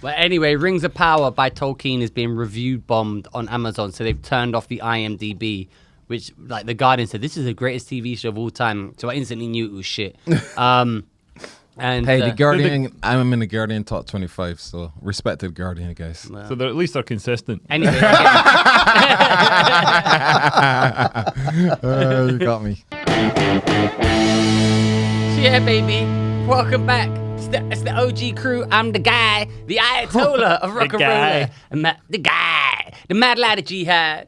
But anyway, Rings of Power by Tolkien is being reviewed bombed on Amazon, so they've turned off the IMDb, which, like, The Guardian said, this is the greatest TV show of all time. So I instantly knew it was shit. And hey, The Guardian, I'm in the Guardian top 25, so respected Guardian, guys. So they're, at least they're consistent. Anyway. You got me. Yeah, baby. Welcome back. It's the OG crew. I'm the guy, the Ayatollah of rock and roll. The guy, the mad lad of jihad,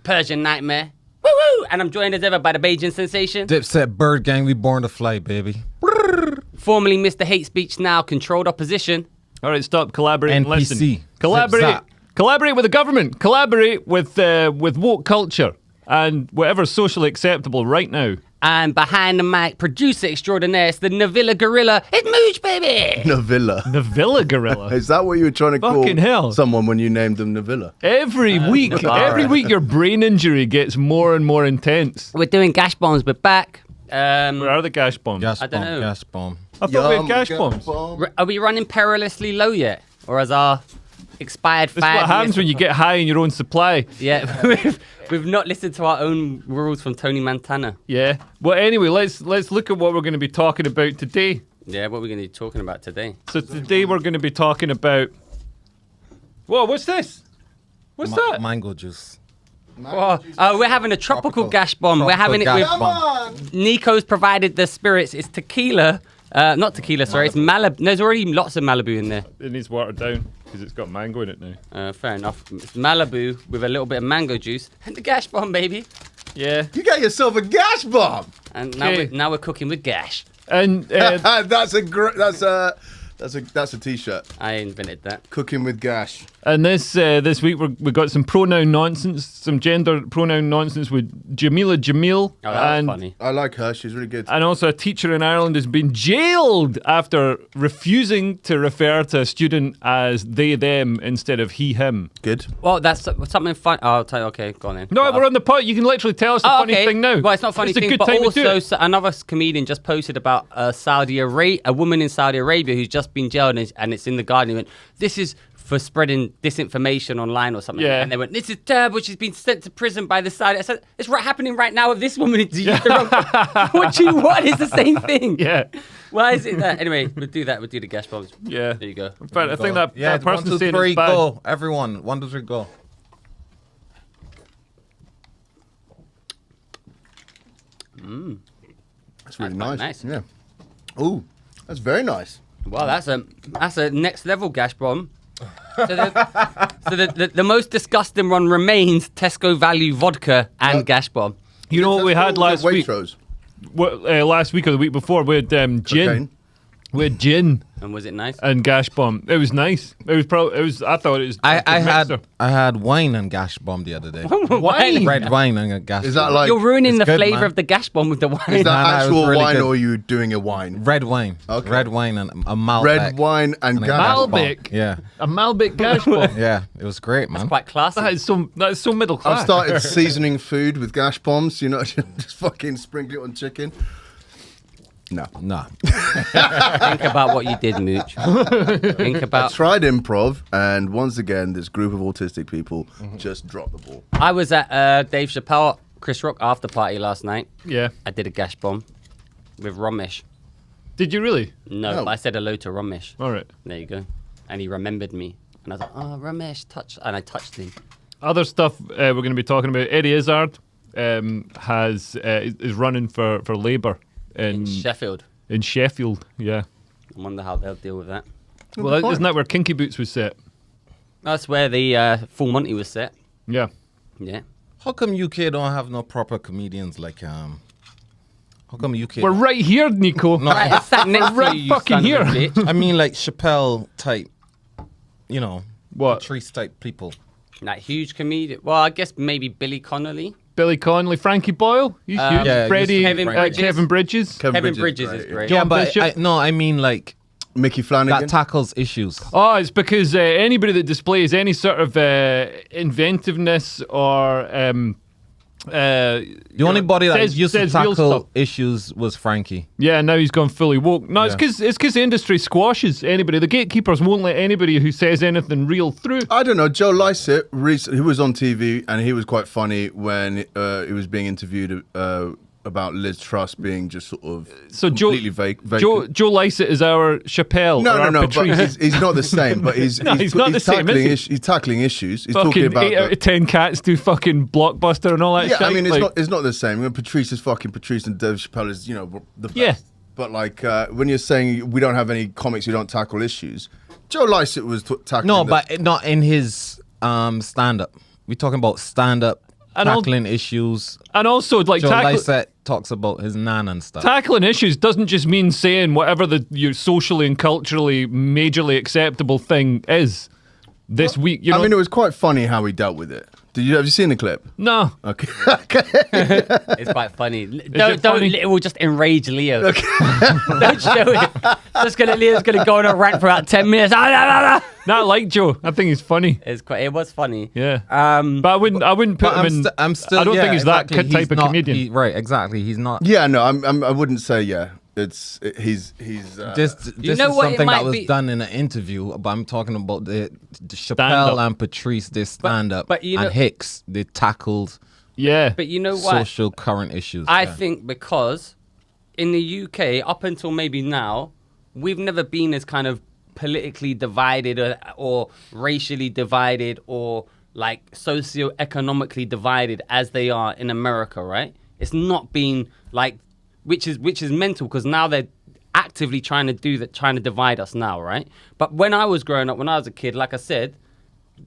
Persian nightmare. Woo woo! And I'm joined as ever by the Beijing sensation. Dipset Bird Gang, we born to fly, baby. Formerly Mr. Hate Speech, now controlled opposition. All right, stop collaborating. NPC. Listen, collaborate with the government. Collaborate with woke culture and whatever's socially acceptable right now. And behind the mic, producer extraordinaire, it's the Navilla Gorilla. It's Mooch, baby! Navilla. Navilla Gorilla. Is that what you were trying to Fucking call hell. someone when you named them Navilla? Every week, your brain injury gets more and more intense. We're doing Gash Bombs, we're back. Where are the gash bombs? Gas I don't bomb, know. gas bomb. I thought we had gash bombs. Are we running perilously low yet? Or has our expired This is what happens when you get high in your own supply. Yeah, we've not listened to our own rules from Tony Montana. Yeah. Well, anyway, let's look at what we're going to be talking about today. Yeah, what are we going to be talking about today? So today we're going to be talking about... Whoa, what's this? What's that? Mango juice. Oh, we're having a tropical gash bomb. We're having it with... bomb. Nico's provided the spirits. It's tequila. Not tequila, sorry. It's Malibu. There's already lots of Malibu in there. It needs watered down because it's got mango in it now. Fair enough. It's Malibu with a little bit of mango juice. And the gash bomb, baby. Yeah. You got yourself a gash bomb. And now we're cooking with gash. And That's a t-shirt. I invented that. Cooking with gash. and this week we got some pronoun nonsense, some gender pronoun nonsense with Jamila Jamil. Oh, that and was funny. I like her. She's really good. And also a teacher in Ireland has been jailed after refusing to refer to a student as they, them instead of he, him. Good. Well, that's something fun. Oh, I'll tell you. Okay, go on then. No, we're on the point. You can literally tell us the funny thing now. Well, it's not a funny It's a thing, good but time to do also it. another comedian just posted about a woman in Saudi Arabia who's just been jailed, and it's in the Guardian. Went, this is for spreading disinformation online or something. Yeah. And they went, this is terrible. She's been sent to prison by the Saudi. I said, it's happening right now with this woman. What do you want? It's the same thing. Yeah. Why is it that? Anyway, we'll do that. We'll do the gas bombs. Yeah. There you go. In fact, I think that Yeah, person 1, 2, saying 3, it's bad. go. Everyone, 1, 2, 3, go. That's really quite nice. nice. Yeah. Ooh, that's very nice. Well, that's a next level gash bomb. So the most disgusting one remains Tesco Value vodka and gash bomb. You know what we had last week? Waitrose. Last week or the week before, we had gin. Cocaine. We had gin And was it nice? and gash bomb. It was nice. It was probably. It was. I thought it was. I a good mixer. had wine and gash bomb the other day. Wine? Red wine and a gash Is bomb. that like? You're ruining the good, flavour man. of the gash bomb with the wine. Is that No, it was actual really wine good. or are you doing a wine? Red wine. Okay. Red wine and a Malbec. Red wine and a gash gash bomb. bomb. Malbec? Yeah. A Malbec gash bomb. Yeah. It was great, man. Quite classy. That is so middle class. I've started seasoning food with gash bombs. You know, just fucking sprinkle it on chicken. No. Nah. Think about what you did, Mooch. Think I about... tried improv, and once again, this group of autistic people just dropped the ball. I was at Dave Chappelle, Chris Rock after party last night. Yeah. I did a gash bomb with Ramesh. Did you really? No, No. but I said hello to Ramesh. All right. There you go. And he remembered me. And I was like, oh, Ramesh, touch. And I touched him. Other stuff we're going to be talking about. Eddie Izzard is running for Labour In Sheffield. in Sheffield. Yeah. I wonder how they'll deal with that. Well, isn't that where Kinky Boots was set? That's where the Full Monty was set. Yeah. Yeah. How come UK don't have no proper comedians like How come UK? We're right here, Nico. No, Right, it's sat next Right to you, fucking son of a here. bitch. I mean like Chappelle type. You know. What? Patrice type people. Like huge comedian. Well, I guess maybe Billy Connolly. Billy Connolly, Frankie Boyle, he's huge. Yeah, Freddie, Kevin Bridges. Kevin Bridges. Kevin Bridges is great. Yeah, John but Bishop. I mean like Mickey Flanagan. that tackles issues. Oh, it's because anybody that displays any sort of inventiveness or The only body that says- used to says real tackle stuff. issues was Frankie. Yeah, now he's gone fully woke. No, Yeah. it's because the industry squashes anybody. The gatekeepers won't let anybody who says anything real through. I don't know. Joe Lycett, he was on TV and he was quite funny when he was being interviewed about Liz Truss being just sort of So completely vacant. Joe Lycett is our Chappelle. or No, our but Patrice. he's not the same. But he's No, he's not the same, tackling is he? he's tackling issues. He's talking Fucking about 8 out of 10 cats do fucking Blockbuster and all that yeah. shit. I mean, like, it's not the same. When Patrice is fucking Patrice and Dave Chappelle is the best. Yeah. But like when you're saying we don't have any comics who don't tackle issues, Joe Lycett was tackling. No, but not in his stand-up. We're talking about stand-up And al- tackling issues. and also, like, Joe Lycett talks about his nan and stuff. tackling issues doesn't just mean saying whatever your socially and culturally majorly acceptable thing is this week. You know? I mean, it was quite funny how he dealt with it. Have you seen the clip? no. Okay. It's quite funny. Don't funny? it will just enrage Leo. Don't show it. Leo's gonna go on a rant for about 10 minutes. Not like Joe. I think he's funny. It was funny. Yeah. But I wouldn't put him in. I'm still. I don't think he's that exactly. type of not- comedian. right, exactly. He's not. Yeah, no, I wouldn't say yeah. He's This know is what, it something might that was be- done in an interview, but I'm talking about the Stand-up. Chappelle and Patrice, they stand up, but you know- and Hicks, they tackled Yeah. but you know what? social current issues. I yeah. think because in the UK, up until maybe now, we've never been as kind of politically divided or racially divided or like socio-economically divided as they are in America, right? It's not been like, which is mental because now they're actively trying to divide us now, right? But when I was growing up, when I was a kid, like I said,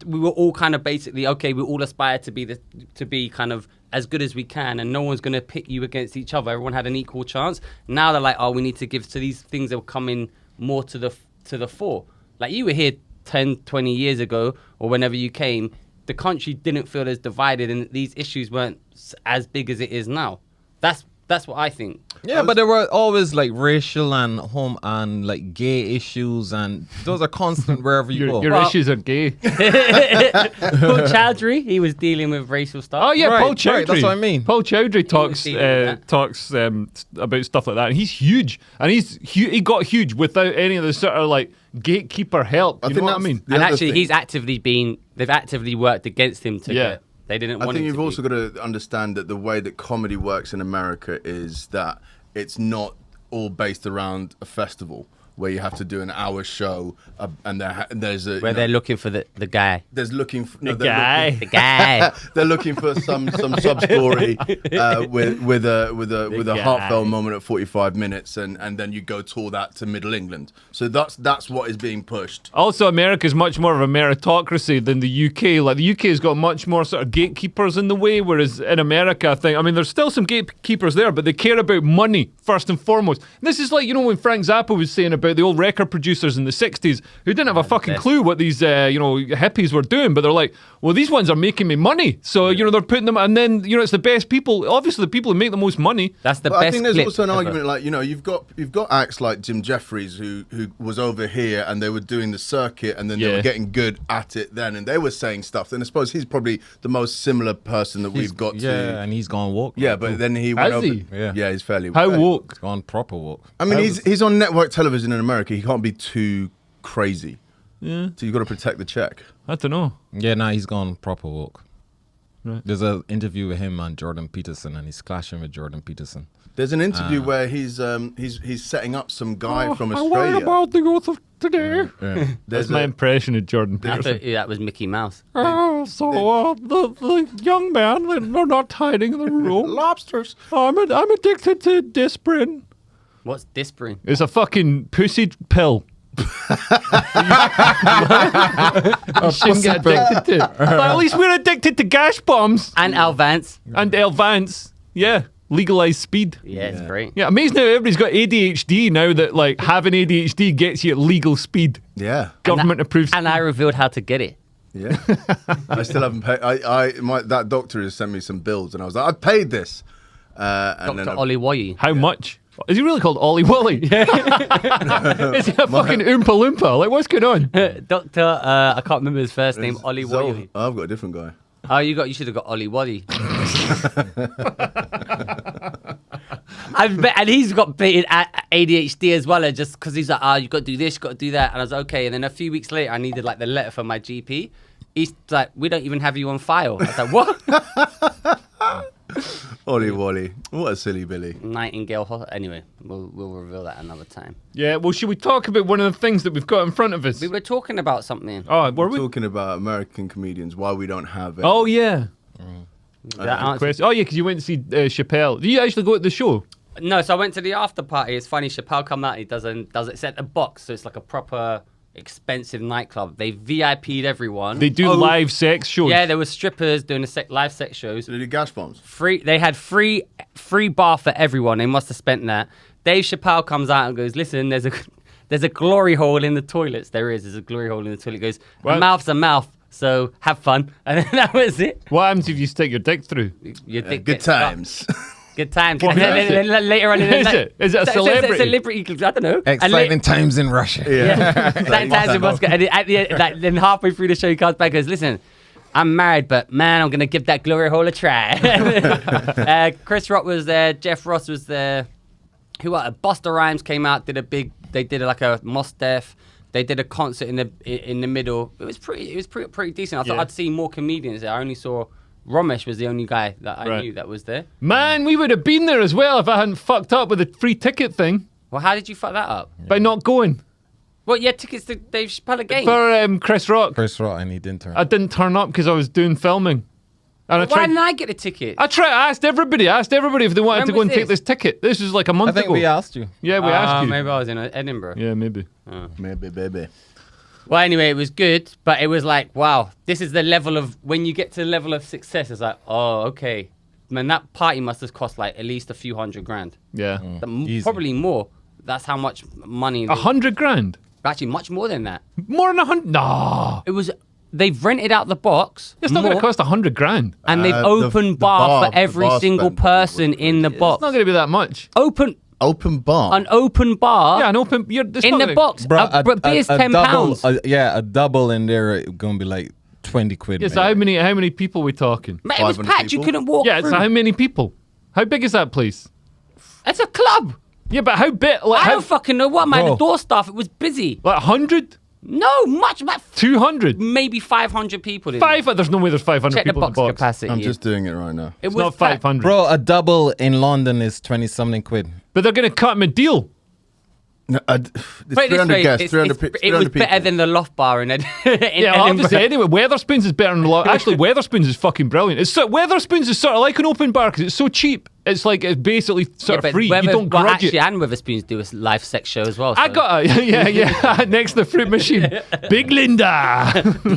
we were all kind of basically okay. We all aspire to be kind of as good as we can, and no one's going to pit you against each other. Everyone had an equal chance. Now they're like, oh, we need to give to these things that will come in more to the fore. Like you were here 10, 20 years ago, or whenever you came, the country didn't feel as divided, and these issues weren't as big as it is now. That's what I think. Yeah, but there were always like racial and home and like gay issues, and those are constant wherever you go. Your Well- issues are gay. Paul Chowdhury, he was dealing with racial stuff. Oh yeah, Right, Paul right, Chowdhury. that's what I mean. Paul Chowdhury talks dealing with that. talks about stuff like that, and he's huge, and he got huge without any of the sort of like gatekeeper help. You know what I mean? The And other actually, thing- they've actively worked against him to Yeah. get. They didn't I want think him you've to also be. got to understand that the way that comedy works in America is that it's not all based around a festival where you have to do an hour show and there's a Where they're looking for the guy. there's looking for, no, The they're guy. The guy. they're looking for some sub story with a guy. heartfelt moment at 45 minutes and then you go tour that to Middle England. So that's what is being pushed. Also, America's much more of a meritocracy than the UK. Like the UK's got much more sort of gatekeepers in the way, whereas in America, I mean, there's still some gatekeepers there, but they care about money first and foremost. And this is like, you know, when Frank Zappa was saying about the old record producers in the 60s who didn't have a fucking best. clue what these, hippies were doing, but they're like, well, these ones are making me money. So, you know, they're putting them, and then, you know, it's the best people, obviously the people who make the most money. That's the But best I think there's clip also an ever. argument, like, you know, you've got acts like Jim Jeffries who was over here and they were doing the circuit and then they Yeah. were getting good at it then and they were saying stuff. And I suppose he's probably the most similar person that we've got yeah, to. and he's gone woke. Yeah, but then he went Has over. he? Yeah, he's fairly. How woke? He's gone proper woke. I mean, he's on network television in America. He can't be too crazy. Yeah. So you've got to protect the check. I don't know. Yeah, nah, he's gone proper woke. Right. There's an interview with him and Jordan Peterson, and he's clashing with Jordan Peterson. There's an interview where he's setting up some guy from I worry Australia. about the youth of today. Yeah. That's There's my a- impression of Jordan I Peterson. thought that was Mickey Mouse. The young man, they're not hiding in the room. lobsters. I'm addicted to Disprin. What's Disprin? It's a fucking pussy pill. You shouldn't get addicted to it. But at least we're addicted to gash bombs And Al Vance. and Elvance. Yeah, legalized speed. Yeah, it's great. Yeah, amazing how everybody's got ADHD now that like having ADHD gets you at legal speed. Yeah. Government approved. And I revealed how to get it. Yeah, I still haven't paid. That doctor has sent me some bills, and I was like, I paid this. And Dr. Ollie Woyi. How much? Is he really called Ollie Wally? Is he a fucking Oompa Loompa? Like, what's going on? Doctor, I can't remember his first name, Ollie Woyi. I've got a different guy. Oh, you should have got Ollie Wally. And he's got ADHD as well, just because he's like, you got to do this, you got to do that. And I was okay. And then a few weeks later, I needed like the letter from my GP. He's like, we don't even have you on file. I was like, what? Ollie Wally. What a silly Billy. Nightingale. Anyway, we'll reveal that another time. Yeah, well, should we talk about one of the things that we've got in front of us? We were talking about something. Oh, were we? Talking about American comedians, why we don't have it. Oh, yeah. That answers- Oh, yeah, because you went to see Chappelle. Did you actually go to the show? No, so I went to the after party. It's funny, Chappelle come out, he does it. It's at a box, so it's like a proper expensive nightclub. They VIP'd everyone. They do live sex shows. Yeah, there were strippers doing live sex shows. Did they do gas bombs? They had free bar for everyone. They must have spent that. Dave Chappelle comes out and goes, listen, there's a glory hole in the toilets. There's a glory hole in the toilet. He goes, a mouth's a mouth, so have fun. And then that was it. What happens if you stick your dick through? Your dick Good gets stuck. times. Good times. What And then later on in the Is night, it? Is it a It's celebrity? a celebrity. I don't know. Exciting times in Russia. Yeah. Exciting times in Moscow. And at the end, then halfway through the show, he comes back and goes, listen, I'm married, but man, I'm going to give that glory hole a try. Chris Rock was there. Jeff Ross was there. Busta Rhymes came out, they did like a Mos Def. They did a concert in the middle. It was pretty decent. I thought I'd see more comedians there. I only saw Ramesh was the only guy that I knew that was there. Man, we would have been there as well if I hadn't fucked up with the free ticket thing. Well, how did you fuck that up? By not going. Well, you had tickets to Dave Chappelle again. For Chris Rock. Chris Rock, and he didn't turn. I didn't turn up because I was doing filming. And Why didn't I get a ticket? I asked everybody if they wanted When to go was and take this? this ticket. This was like a month I think ago. we asked you. Yeah, we asked you. Maybe I was in Edinburgh. Yeah, maybe. Maybe, baby. Well, anyway, it was good, but it was like, wow, this is the level of, when you get to the level of success, it's like, oh, okay. Man, that party must have cost like at least a few $100,000. Yeah. Easy. Probably more. That's how much money. $100,000? Actually, much more than that. More than 100? Nah. It was, they've rented out the box. It's not going to more, cost $100,000. And they've opened bar for every single person in the box. It's not going to be that much. Open bar. An open bar. Yeah, an open. In the box. Bro, But beer's £10. A double in there gonna be like 20 quid. Yeah, so how many people are we talking? Mate, it was 500 packed. You people? couldn't walk Yeah, through. so how many people? How big is that place? It's a club. Yeah, but how big? Like, I don't fucking know. What am I? Bro. The door staff, it was busy. like 100? No, much. Like 200? maybe 500 people. in there. There's no way there's 500 Check the people in box the box. capacity. I'm just doing it right now. It It's was not packed. 500. Bro, a double in London is 20 something quid. But they're going to cut him a deal. No, it's Put it this 300 way, guests, 300 it was 300 people. better than the Loft Bar in Yeah, Edinburgh. obviously. Anyway, Weatherspoons is better than a lot. Actually, Weatherspoons is fucking brilliant. Weatherspoons is sort of like an open bar because it's so cheap. It's like it's basically sort of free. You don't grudge actually, it. and Weatherspoons do a live sex show as well. I so- got a, yeah, next to the fruit machine. Big Linda.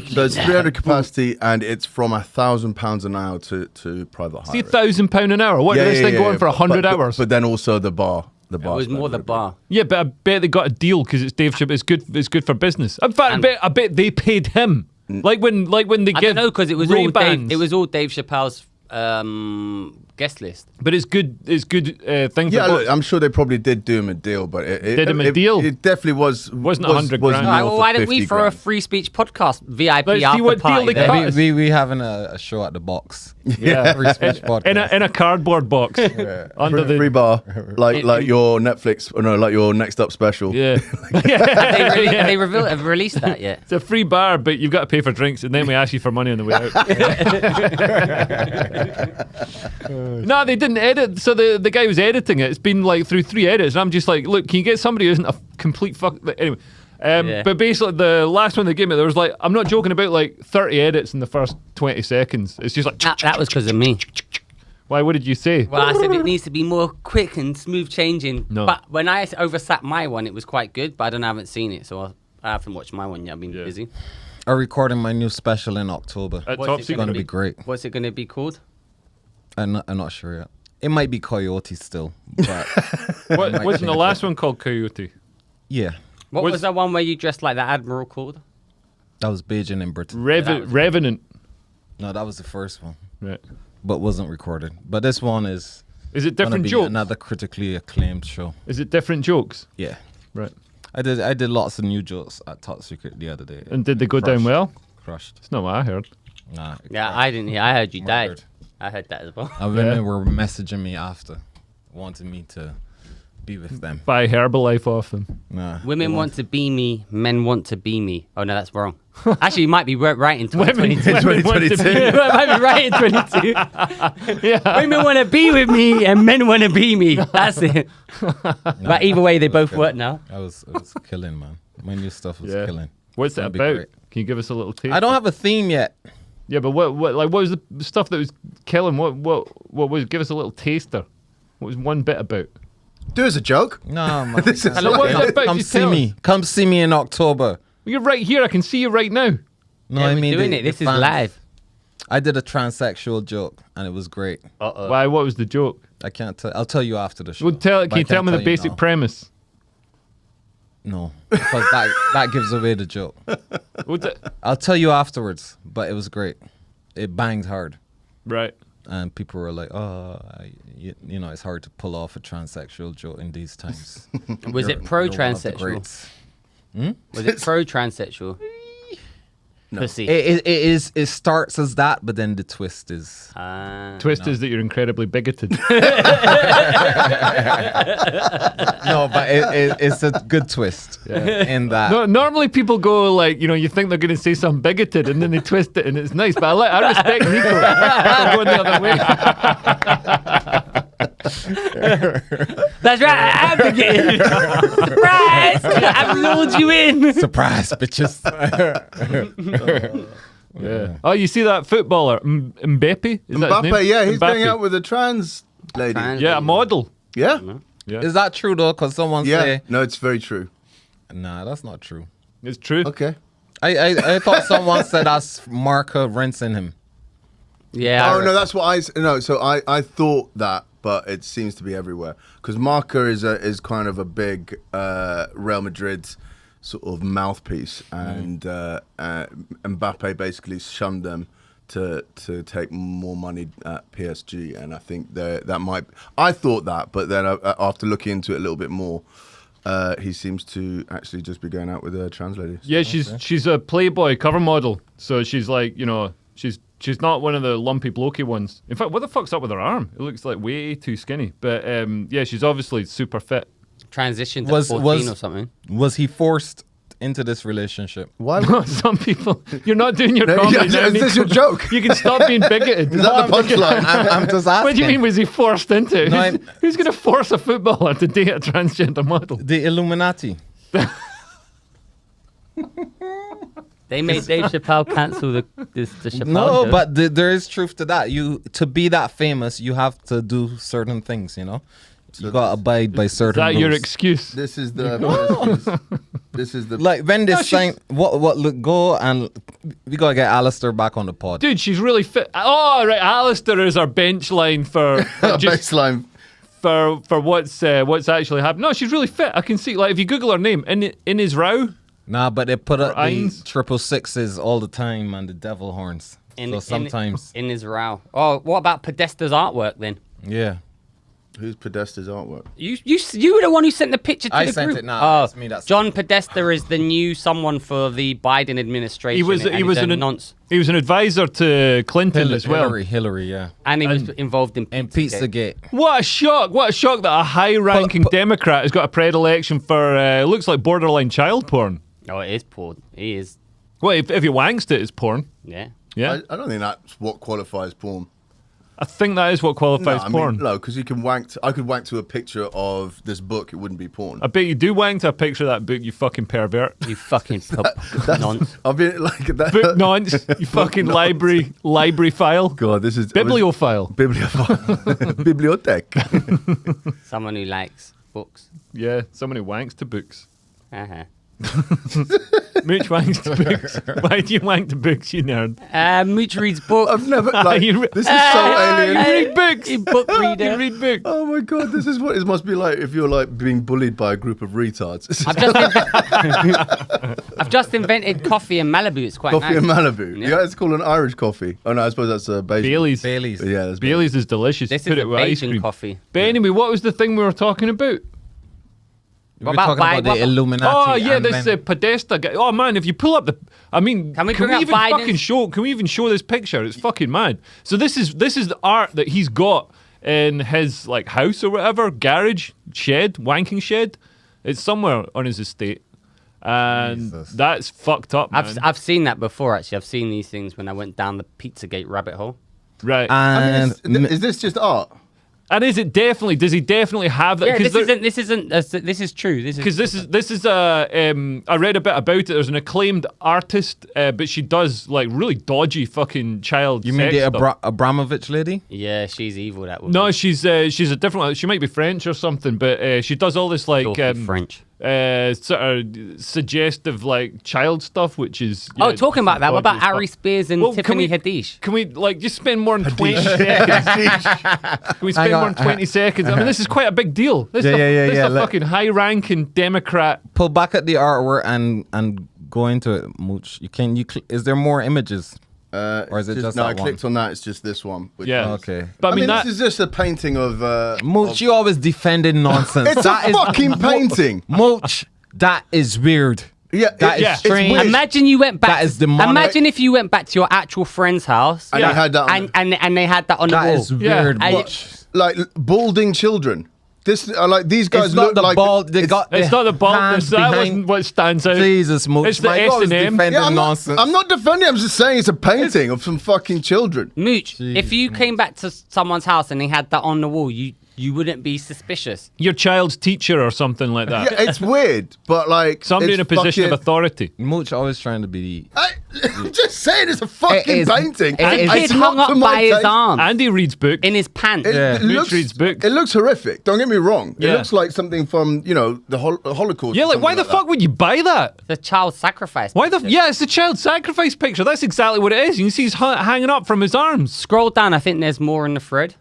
So it's 300 capacity, and it's from £1,000 an hour to private hire. See, £1,000 an hour. What did this thing go on for 100 hours? But then also the bar. The It bar. was more the bar. Yeah, but I bet they got a deal because it's Dave Chappelle. It's good for business. In fact, I bet they paid him. Like when they I give don't know because it was all Ray-Bans. Dave. It was all Dave Chappelle's guest list. But it's good. It's good thing for Yeah, both. look, I'm sure they probably did do him a deal, but Did him a deal? It definitely wasn't Wasn't 100 grand. All right, well, north why of don't we 50 for a grand. free speech podcast VIP Let's see after what deal party? they there? cut. Yeah, us. we having a show at the box. Yeah, Free speech podcast. in a cardboard box under the free bar, like your Netflix, or no, like your next up special. yeah. Have they released that yet? It's a free bar, but you've got to pay for drinks, and then we ask you for money on the way out. No, they didn't edit. So the guy was editing it. It's been like through 3 edits, and I'm just like, look, can you get somebody who isn't a complete fuck? Anyway. Yeah. But basically, the last one they gave me, there was like, I'm not joking about like 30 edits in the first 20 seconds. It's just like, That was because of me. why? What did you say? Well, I said it needs to be more quick and smooth changing. No. But when I oversat my one, it was quite good, but I haven't seen it, so I haven't watched my one yet. I've been busy. I'm recording my new special in October. At What's Top it It's Secret. gonna be great. What's it going to be called? I'm not sure yet. It might be Coyote still, but Wasn't the last one called Coyote? yeah, What Was- was the one where you dressed like the Admiral called? that was Beijing in Britain. Revenant. No, that was the first one, Right. but wasn't recorded. But this one is Is it gonna different be jokes? another critically acclaimed show. Is it different jokes? Yeah, Right. I did lots of new jokes at Top Secret the other day. And did they go down well? Crushed. It's not what I heard. Nah. Yeah, I didn't hear. I heard you died. Murdered. I heard that as well. Women were messaging me after, wanting me to be with them. Buy Herbalife off them. Nah. Women want to be me. Men want to be me. Oh no, that's wrong. Actually, you might be right in 2022. Women want to be- It might be right in 22. Yeah. Women want to be with me, and men want to be me. That's it. But either way, they both work now. It was killing, man. My new stuff was Yeah. killing. What's that That'd be about? great. Can you give us a little taste? I don't have a theme yet. Yeah, but what was the stuff that was killing? What was? Give us a little taster. What was one bit about? Do as a joke. No, man. This is Hello, what is it about? Come Just see tell me. us. Come see me in October. Well, you're right here. I can see you right now. No, Yeah, I we're mean doing the- it. This the is fans. live. I did a transsexual joke and it was great. Why? What was the joke? I can't tell. I'll tell you after the show. Well, But can I you tell can't me the you basic now. premise? No, because that gives away the joke. What's it? I'll tell you afterwards. But it was great. It banged hard, Right. and people were like, "Oh, you know, it's hard to pull off a transsexual joke in these times." Was it You're one of the pro-transsexual? greats. Was it pro-transsexual? No. Pussy. It starts as that, but then the twist is Twist is that you're incredibly bigoted. no, but it's a good twist in that. No, normally people go like, you think they're going to say something bigoted and then they twist it and it's nice. But I respect Nico for going the other way. That's right. I'm bigoted. Surprise! I've lured you in. Surprise, bitches. Yeah. Oh, you see that footballer Mbappe? Is that his name? Mbappe, yeah, he's going Mbappe. out with a trans lady. Trans- Yeah, a model. Yeah? Yeah, Is that true though? Because someone Yeah. say, No, it's very true. nah, that's not true. it's true. Okay. I thought someone said that's Marca rinsing him. Yeah. Oh no, that's what no. So I thought that, but it seems to be everywhere because Marca is kind of a big Real Madrid sort of mouthpiece, and Mbappe basically shunned them to take more money at PSG, and I think that might. I thought that, but then after looking into it a little bit more, he seems to actually just be going out with a trans lady. Yeah, she's a Playboy cover model. So she's like, she's not one of the lumpy blokey ones. In fact, what the fuck's up with her arm? It looks like way too skinny. But yeah, she's obviously super fit. Transition to 14 or something. Was he forced into this relationship? Why? Some people, you're not doing your No, comedy yeah, now, is this Nico. your joke? You can stop being bigoted. Is that the punchline? I'm just asking. What do you mean, was he forced into it? No, Who's going to force a footballer to date a transgender model? The Illuminati. They made Dave Chappelle cancel the Chappelle No, show. but there is truth to that. To be that famous, you have to do certain things. You gotta abide by Is certain. that your rules. excuse? This is the. This is the. Like when they No, she's- sign, what look go and we gotta get Alistair back on the pod. Dude, she's really fit. Oh, right. Alistair is our bench line for just baseline. for what's actually happened. No, she's really fit. I can see. Like, if you Google her name, in his row. Nah, but they put up the Irons? 666s all the time and the devil horns. So sometimes, in his row. Oh, what about Podesta's artwork then? yeah. Who's Podesta's artwork? You were the one who sent the picture to I the sent group. it, nah, Oh, it's me that sent John Podesta is the new someone for the Biden administration. He was and he was he's a an nonce, he was an advisor to Clinton as well. Hillary, yeah. and he was involved in And Pizzagate. Pizzagate. What a shock! What a shock that a high-ranking Democrat has got a predilection for looks like borderline child porn. Oh, it is porn. He is. Well, if he wanks it, it's porn. Yeah. Yeah, I don't think that's what qualifies porn. I think that is what qualifies porn. No, because you can wank. I could wank to a picture of this book. It wouldn't be porn. I bet you do wank to a picture of that book, you fucking pervert. You fucking nonce. I've been like that. Book nonce, you fucking library file. God, this is Bibliophile. Bibliothèque. Someone who likes books. Yeah, someone who wanks to books. Uh-huh. Mooch wanks to books. Why do you wank to books, you nerd? Mooch reads books. I've never. Like, You re- this is so alien. You read books. You book You reader. read books. Oh my god, this is what it must be like if you're like being bullied by a group of retards. I've just invented coffee in Malibu. It's quite Coffee nice. in Malibu. Yeah. Yeah, it's called an Irish coffee. Oh no, I suppose that's Bailey's. Bailey's. Yeah, that's Bailey's is delicious. This Put is it a with ice Bajan cream. coffee. But anyway, what was the thing we were talking about? We What were about talking about the Illuminati. Oh yeah, and this then- Podesta guy. Oh man, if you pull up the, I mean, Can we bring up even Biden's- fucking show? Can we even show this picture? It's fucking mad. So this is the art that he's got in his like house or whatever, garage, shed, wanking shed. It's somewhere on his estate, and Jesus. that's fucked up, man. I've seen that before. Actually, I've seen these things when I went down the Pizzagate rabbit hole. Right. And Is this just art? And is it definitely? Does he definitely have that? Yeah, 'Cause this isn't. This is true. Because this is I read a bit about it. There's an acclaimed artist, but she does like really dodgy fucking child. you mean sex the stuff. Abramovich lady? Yeah, she's evil. That woman. No, she's a different one. She might be French or something, but she does all this like Filthy French. sort of suggestive like child stuff, which is Oh, talking about that. What about dodgy as fuck. Ari Spears and Well, can Tiffany we- Haddish? Can we like just spend more than 20 seconds? Can we spend more than 20 seconds? I mean, this is quite a big deal. This is this is a Let- fucking high-ranking Democrat. Pull back at the artwork and go into it, Mooch. Is there more images? Or is it just no? that I one? clicked on that. It's just this one. which Yeah. is- Okay. But I mean, that, this is just a painting of. Mooch, you always defending nonsense. It's a fucking painting. Mooch, that is weird. Yeah, That is Yeah. it's strange. weird. Imagine you went back. That is demonic. Imagine if you went back to your actual friend's house And Yeah. they had that on, and they had that on the That wall. is Yeah. weird. I- Mooch. like balding children. This like these guys It's not look the like bald. They it's- got it's the not the baldness. hands That behind- wasn't what stands out. Jesus, Mooch. It's the man, you always S&M. defending Yeah, nonsense. I'm not defending. I'm just saying it's a painting of some fucking children. Mooch, Jeez, if you came back to someone's house and they had that on the wall, you wouldn't be suspicious. Your child's teacher or something like that. Yeah, it's weird, but like Somebody it's in a position of fucking- authority. Mooch always trying to be. I'm just saying it's a fucking is- painting. it is- Kid It's hung not up to my by his taste. arm Andy reads books. in his pants. Yeah. Mooch reads books. It looks horrific. Don't get me wrong. Yeah. It looks like something from the Holocaust. Yeah, or like why something the fuck would you buy that? The child sacrifice. Why the? picture. Yeah, it's a child sacrifice picture. That's exactly what it is. You can see he's hanging up from his arms. Scroll down. I think there's more in the thread.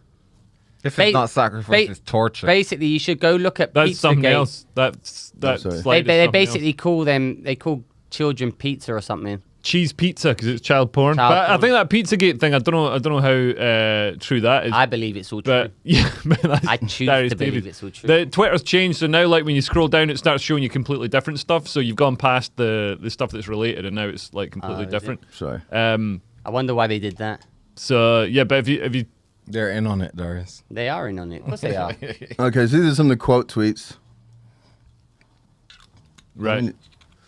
If Ba- it's not sacrifice, ba- it's torture. Basically, you should go look at That's something Pizzagate. else. That's sorry. like They something basically else. call them. They call children pizza or something. cheese pizza because it's child porn. Child but I porn. think that Pizzagate thing. I don't know how true that is. I believe it's all true. But yeah, that's I choose Darius to believe Davies. it's all true. The Twitter's changed, so now like when you scroll down, it starts showing you completely different stuff. So you've gone past the stuff that's related, and now it's like completely is it? different. Sorry. I wonder why they did that. So yeah, but if you They're in on it, Darius. They are in on it. Of course they are. Okay, so these are some of the quote tweets. right.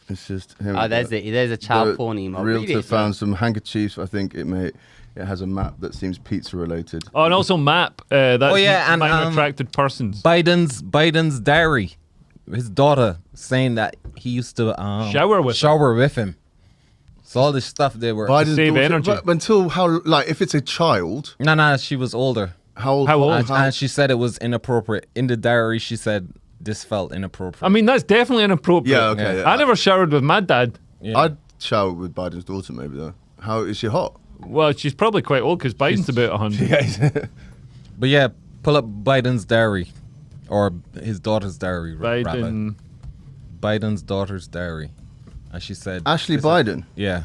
It's just here we Oh, go. there's a child The porn email. Read Realtor it, found some handkerchiefs. I think it has a map that seems pizza related. Oh, and also map. That's Oh, yeah, and, minor attracted persons. Biden's diary. His daughter saying that he used to Shower with him. So all this stuff they were. Biden's Save daughter- energy. But until how? Like, if it's a child, No, she was older. how old? How old? And she said it was inappropriate. In the diary, she said this felt inappropriate. I mean, that's definitely inappropriate. Yeah, okay. Yeah. Yeah. I never showered with my dad. Yeah. I'd shower with Biden's daughter, maybe though. How is she hot? Well, she's probably quite old because Biden's about 100. But yeah, pull up Biden's diary. Or his daughter's diary, rather. Biden. Biden's daughter's diary. And she said... Ashley Biden. Yeah.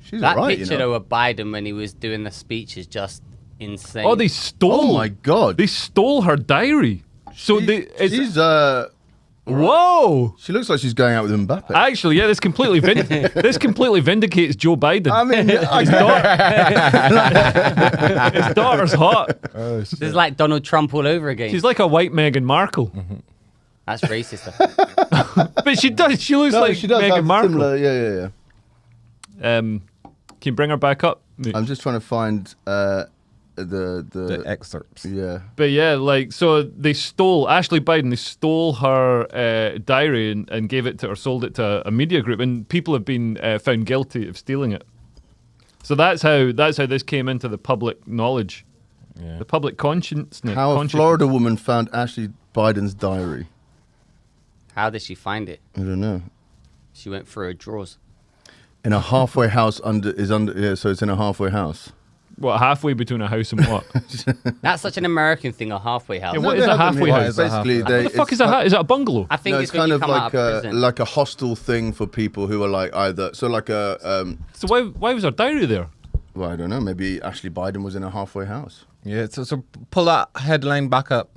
She's That alright, picture you know. though of Biden when he was doing the speech is just insane. Oh, they stole. Oh my god. They stole her diary. So it's, she's whoa. she looks like she's going out with Mbappe. Actually, yeah, this completely vindicates Joe Biden. I mean, His daughter's hot. This is like Donald Trump all over again. She's like a white Meghan Markle. That's racist. But she does. She looks no, like she does Meghan have Markle. similar. Yeah. Can you bring her back up? I'm just trying to find The excerpts. yeah. But yeah, like, so they stole Ashley Biden. They stole her diary and gave it to or sold it to a media group, and people have been found guilty of stealing it. So that's how this came into the public knowledge, the public consciousness. How a Florida woman found Ashley Biden's diary. How did she find it? I don't know. She went through her drawers. In a halfway house yeah, so it's in a halfway house. What, halfway between a house and what? That's such an American thing, a halfway house. Yeah, what they is a have them halfway here. house? Basically, What What the fuck is that? Is that a bungalow? I think No, it's it's when kind you of come like out of prison. like a hostel thing for people who are like either so like a So why was her diary there? well, I don't know, maybe Ashley Biden was in a halfway house. Yeah, so pull that headline back up.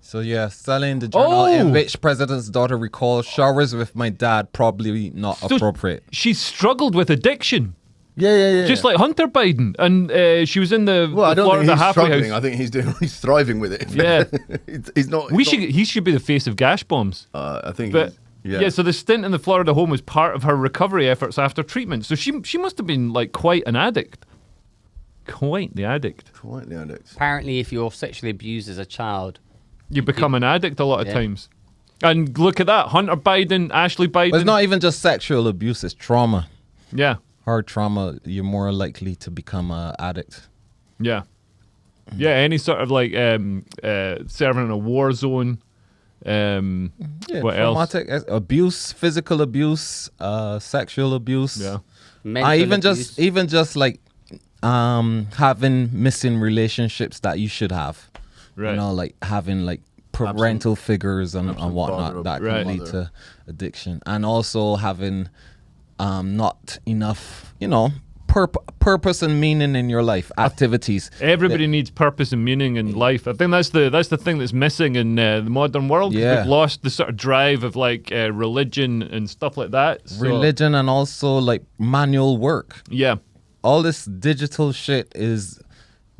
So yeah, selling the journal in which president's daughter recalls showers with my dad probably not appropriate. She struggled with addiction. Yeah. Just like Hunter Biden, and she was in the Well, I don't Florida think he's halfway struggling. house. I think he's thriving with it. Yeah. he's not. He should be the face of gas bombs. I think. But Yeah. so the stint in the Florida home was part of her recovery efforts after treatment. So she must have been like quite an addict. Quite the addict. Quite the addict. Apparently, if you're sexually abused as a child, You become an addict a lot of times. And look at that. Hunter Biden, Ashley Biden. But it's not even just sexual abuse, it's trauma. Yeah. Hard trauma, you're more likely to become an addict. Yeah. Yeah, any sort of like serving in a war zone. What else? Traumatic abuse, physical abuse, sexual abuse. Yeah. mental even abuse. just like having missing relationships that you should have. Right. You know, like having like parental figures and absent whatnot father or that Right. can lead to addiction, and also having not enough, purpose and meaning in your life, activities. Everybody needs purpose and meaning in life. I think that's the thing that's missing in the modern world. Yeah. We've lost the sort of drive of like religion and stuff like that. So, Religion and also like manual work. Yeah. All this digital shit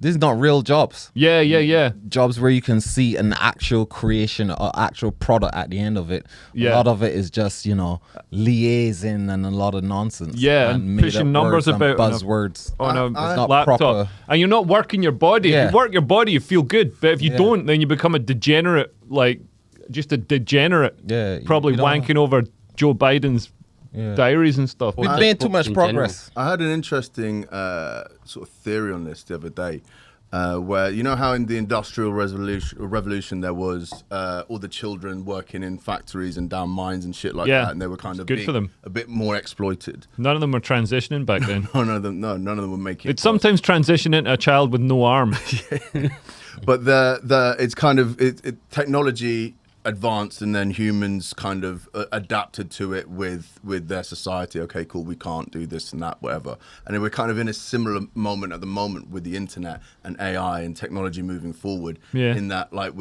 these not real jobs. Yeah. Jobs where you can see an actual creation or actual product at the end of it. Yeah. A lot of it is just, liaising and a lot of nonsense. Yeah, and made pushing up numbers words and about on a- buzzwords. On a It's not laptop. proper. And you're not working your body. Yeah. If you work your body, you feel good. But if you Yeah. don't, then you become a degenerate, like just a degenerate. Yeah, you- Probably you don't- wanking over Joe Biden's Yeah. diaries and stuff. We've made too much in progress. I had an interesting sort of theory on this the other day, where you know how in the Industrial Revolution there was all the children working in factories and down mines and shit like Yeah. that, and they were kind of Good for them. a bit more exploited. None of them were transitioning back then. None of them were making. It's sometimes transition into a child with no arm. But it's kind of technology advanced, and then humans kind of adapted to it with their society. Okay, cool, we can't do this and that, whatever. And then we're kind of in a similar moment at the moment with the internet and AI and technology moving forward. Yeah. In that, like,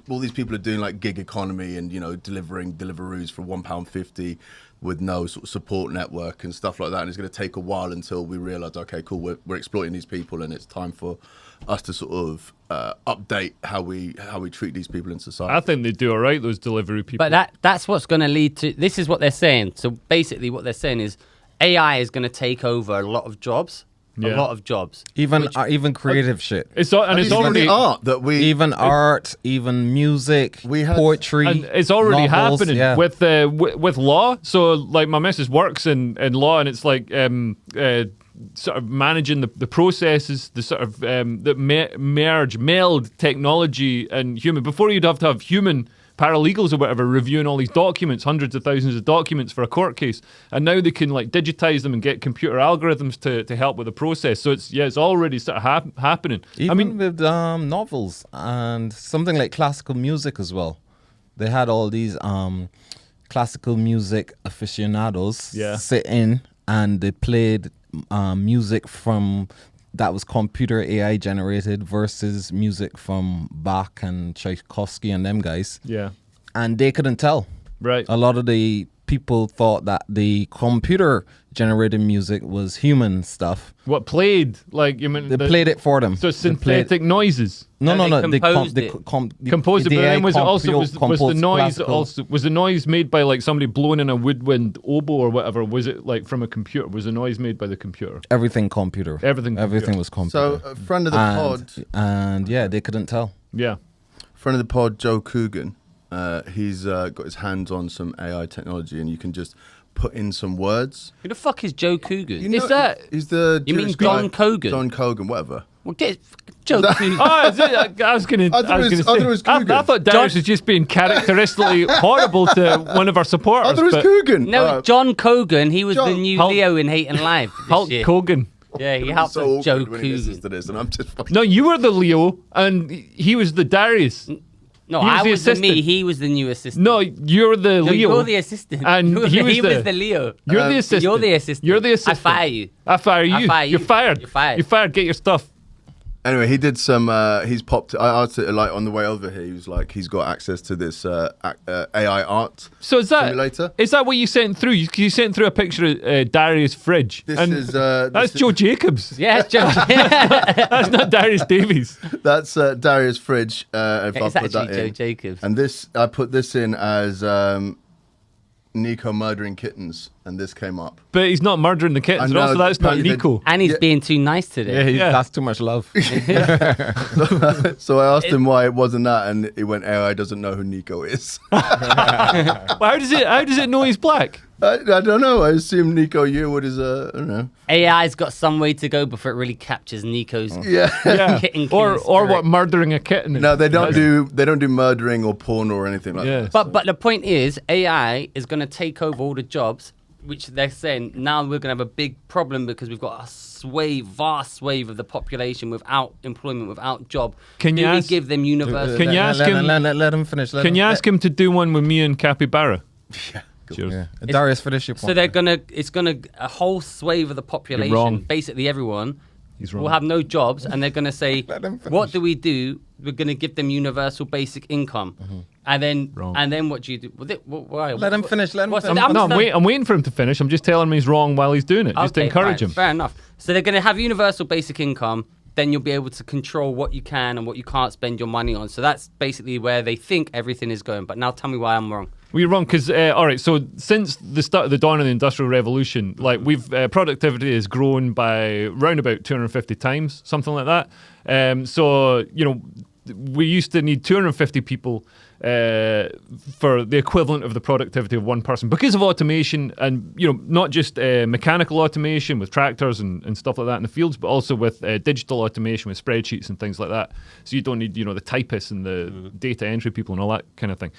all these people are doing like gig economy and delivering Deliveroos for £1.50 with no sort of support network and stuff like that. And it's going to take a while until we realize, okay, cool, we're exploiting these people, and it's time for us to sort of update how we treat these people in society. I think they do all right, those delivery people. But that's what's going to lead to. This is what they're saying. So basically, what they're saying is AI is going to take over a lot of jobs. Yeah. A lot of jobs. Even creative shit. it's Have you seen already the art that we Even art, even music, We had- poetry. and it's already novels, happening yeah. with law. So like my missus works in law, and it's like sort of managing the processes, the sort of that meld technology and human. Before you'd have to have human paralegals or whatever reviewing all these documents, hundreds of thousands of documents for a court case, and now they can like digitize them and get computer algorithms to help with the process. So it's already sort of happening. Even with novels and something like classical music as well. They had all these classical music aficionados sit in, and they played music from that was computer AI generated versus music from Bach and Tchaikovsky and them guys. Yeah. And they couldn't tell. Right. A lot of the people thought that the computer generated music was human stuff. What played? Like you mean They played it for them. So They played- synthetic noises. No. They composed it. Composed it, but then was it also was the composed noise classical. also was the noise made by like somebody blowing in a woodwind oboe or whatever? Was it like from a computer? Was the noise made by the computer? Everything computer. Everything computer. was computer. So, a friend of the pod, And yeah, they couldn't tell. Yeah. friend of the pod, Joe Coogan, he's got his hands on some AI technology, and you can just put in some words. Who the fuck is Joe Coogan? You know, Is that- He's the You mean Jewish John guy- Kogan? John Kogan, whatever. Well, get Joe Coogan. Oh, is it? I was gonna. I thought it was Coogan. I thought Darius was just being characteristically horrible to one of our supporters. I thought it was but Coogan. No, John Kogan. He was the John- new Hulk- Leo in Hate and Live. Hulk Hogan. Yeah, he helped so with Joe awkward when he listens Coogan. to this, and I'm just fucking. No, you were the Leo, and he was the Darius. No, He was I the was the me. assistant. He was the new assistant. No, you're the No, Leo. you're the assistant. And he was he the- was the Leo. You're the assistant. You're the assistant. You're the assistant. I fire you. I fire you. I fire you. You're fired. You're fired. You're fired. Get your stuff. Anyway, he did some. He's popped. I asked it like on the way over here. He was like, he's got access to this AI art. So is that simulator. Is that what you sent through? You sent through a picture of Darius' fridge. That's Joe Jacobs. Yeah, it's Joe. That's not Darius Davies. That's Darius' fridge. If It's I put actually that Joe in. Jacobs. And this, I put this in as Nico murdering kittens, and this came up. But he's not murdering the kittens. I And know, also, that's not apparently Nico. And he's being too nice today. Yeah. That's too much love. So I asked him why it wasn't that, and he went, AI doesn't know who Nico is. Well, how does it know he's black? I don't know. I assume Nico Yearwood is I don't know. AI's got some way to go before it really captures Nico's Yeah. kitten Or spirit. what murdering a kitten is. No, they don't do murdering or porn or anything like that. But the point is, AI is going to take over all the jobs, which they're saying now we're going to have a big problem because we've got a vast swathe of the population without employment, without job. Can you we ask- give them universal? Can you ask him? Let him finish. Can you ask him to do one with me and Capybara? Yeah. Cheers. Yeah. Darius, finish your point. So it's gonna a whole swathe of the population, wrong. basically everyone, He's wrong. will have no jobs, and they're gonna say, Let them finish. "What do we do? We're gonna give them universal basic income." And then what do you do? Why? Let him finish. Let him What's finish. the- No, I'm waiting for him to finish. I'm just telling him he's wrong while he's doing it, just to Okay, encourage fine, him. Fair enough. So they're going to have universal basic income. Then you'll be able to control what you can and what you can't spend your money on. So that's basically where they think everything is going. But now tell me why I'm wrong. Well, you're wrong because all right. So since the start of the dawn of the Industrial Revolution, like we've productivity has grown by round about 250 times, something like that. So we used to need 250 people for the equivalent of the productivity of one person because of automation, and not just mechanical automation with tractors and stuff like that in the fields, but also with digital automation with spreadsheets and things like that. So you don't need the typists and the data entry people and all that kind of thing.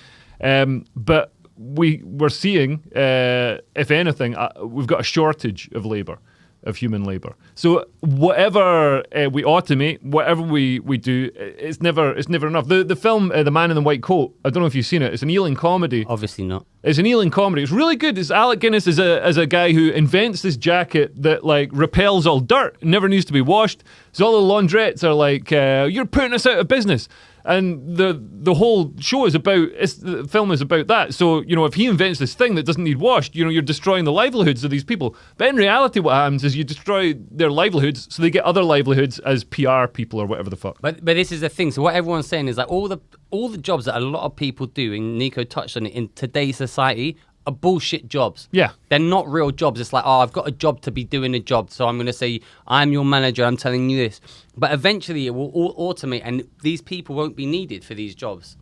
But we're seeing, if anything, we've got a shortage of labour, of human labour. So whatever we automate, whatever we do, it's never enough. The film The Man in the White Coat, I don't know if you've seen it. It's an Ealing comedy. Obviously not. It's an Ealing comedy. It's really good. It's Alec Guinness as a guy who invents this jacket that like repels all dirt, never needs to be washed. So all the laundrettes are like, "You're putting us out of business." And the whole show is the film is about that. So, if he invents this thing that doesn't need washed, you're destroying the livelihoods of these people. But in reality, what happens is you destroy their livelihoods so they get other livelihoods as PR people or whatever the fuck. But this is the thing. So what everyone's saying is like all the jobs that a lot of people do, and Nico touched on it, in today's society are bullshit jobs. Yeah. They're not real jobs. It's like, I've got a job to be doing a job, so I'm going to say, I'm your manager, I'm telling you this. But eventually it will all automate, and these people won't be needed for these jobs.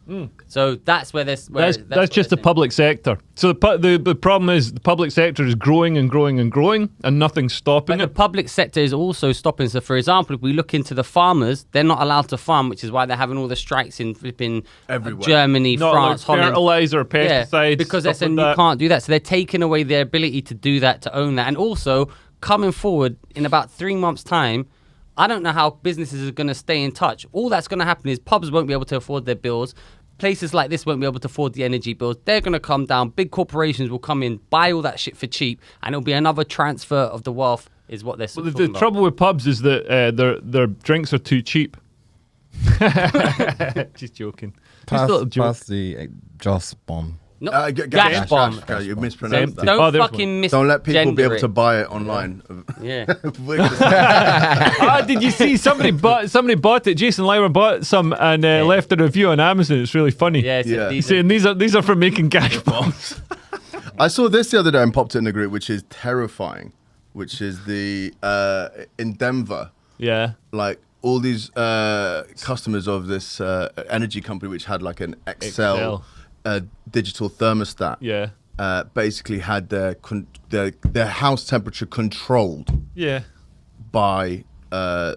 So that's where this... That's just the public sector. So the problem is the public sector is growing and growing and growing, and nothing's stopping But it. the public sector is also stopping. So, for example, if we look into the farmers, they're not allowed to farm, which is why they're having all the strikes in flipping Everywhere. Germany, Not France, like Holland. fertilizer, pesticides, because they're stuff saying like you that. can't do that. So they're taking away their ability to do that, to own that. And also, coming forward in about 3 months' time, I don't know how businesses are going to stay in touch. All that's going to happen is pubs won't be able to afford their bills. Places like this won't be able to afford the energy bills. They're going to come down. Big corporations will come in, buy all that shit for cheap, and it'll be another transfer of the wealth, is what they're Well, talking the about. trouble with pubs is that their drinks are too cheap. Just joking. Just a little joke. Pass the Joss bomb. No, Gas bomb. You mispronounced that. Don't Oh, there's fucking miss. Don't let people be able to buy it online. Yeah. Did you see somebody bought it? Jason Lyra bought some and left a review on Amazon. It's really funny. Yeah, it's Yeah. a He's decent. saying these are for making gas bombs. I saw this the other day and popped it in the group, which is terrifying. Which is the in Denver, Yeah. like all these customers of this energy company, which had like an Excel. Digital thermostat. Yeah. Basically had their house temperature controlled Yeah. by so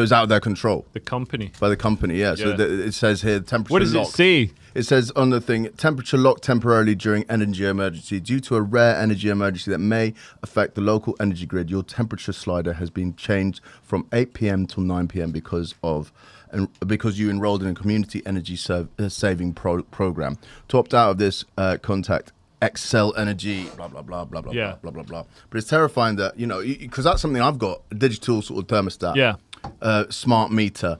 it's out of their control The company. by the company. Yeah. So Yeah. it says here temperature. What does locked. it say? It says on the thing, temperature locked temporarily during energy emergency. Due to a rare energy emergency that may affect the local energy grid, your temperature slider has been changed from 8 p.m. till 9 p.m. because you enrolled in a community energy saving program. To opt out of this, contact Excel Energy, blah, blah, blah, blah, blah, Yeah. blah, blah, blah, blah. But it's terrifying that, because that's something I've got, a digital sort of thermostat. Yeah. smart meter.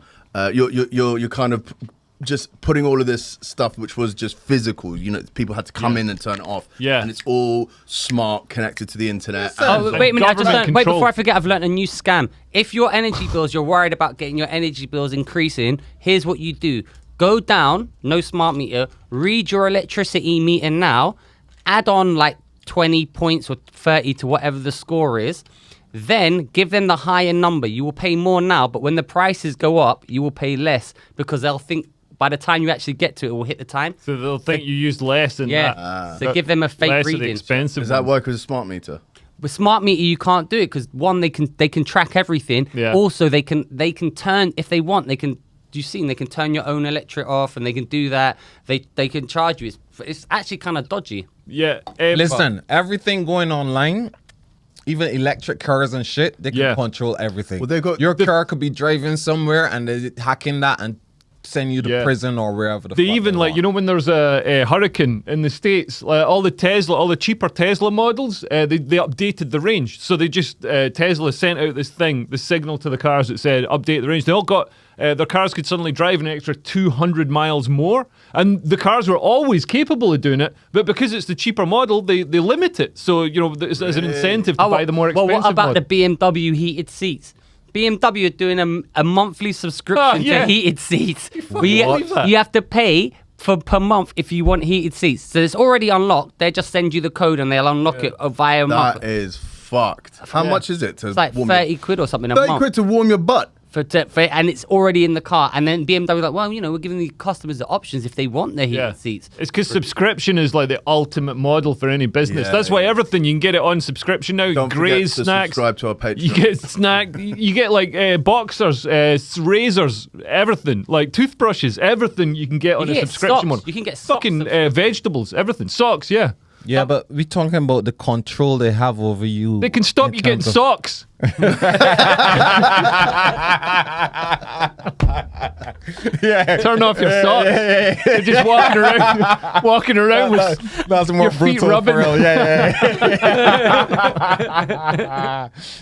You're kind of just putting all of this stuff, which was just physical. You know, people had to come in and turn it off. Yeah. And it's all smart, connected to the internet. Oh, wait a minute! Government Wait, control. before I forget, I've learned a new scam. If your energy bills, you're worried about getting your energy bills increasing. Here's what you do: go down, no smart meter. Read your electricity meter now. Add on like 20 points or 30 to whatever the score is. Then give them the higher number. You will pay more now, but when the prices go up, you will pay less because they'll think by the time you actually get to it, it will hit the time. So they'll think you used less than Yeah. that. So give them a fake Less of the reading. expensive Does that ones. work with a smart meter? With smart meter, you can't do it because one, they can track everything. Yeah. Also, they can turn if they want. They can. You've seen they can turn your own electric off, and they can do that. They can charge you. It's actually kind of dodgy. Yeah. Listen, everything going online, even electric cars and shit, they can Yeah. control everything. Well, they got- your car could be driving somewhere and they're hacking that and send you to Yeah. prison or wherever the They fuck even, like, want. you know, when there's a hurricane in the States, all the cheaper Tesla models, they updated the range. So they just, Tesla sent out this signal to the cars that said, update the range. They all got, their cars could suddenly drive an extra 200 miles more. And the cars were always capable of doing it, but because it's the cheaper model, they limit it. So, you know, as an incentive to buy the more expensive Well, what about model. the BMW heated seats? BMW are doing a monthly subscription yeah. to heated seats. believe that? You have to pay per month if you want heated seats. So it's already unlocked. They just send you the code and they'll unlock it via a month. That is fucked. How much is it to It's like warm 30 quid or something a 30 month. quid to warm your butt? And it's already in the car. And then BMW like, well, you know, we're giving the customers the options if they want the heated seats. It's because subscription is like the ultimate model for any business. Yeah, That's why yeah. everything you can get it on subscription now. Don't Graze forget to snacks. subscribe to our Patreon. You get you get like boxers, razors, everything, like toothbrushes, everything you can get on can a get subscription socks. model. You can get socks fucking vegetables, everything, socks. Yeah, Yeah, but we're talking about the control they have over you. they can stop in you getting terms of- socks. Yeah. Turn off your socks. You're just walking around with That's more your feet brutal rubbing. for real. Yeah.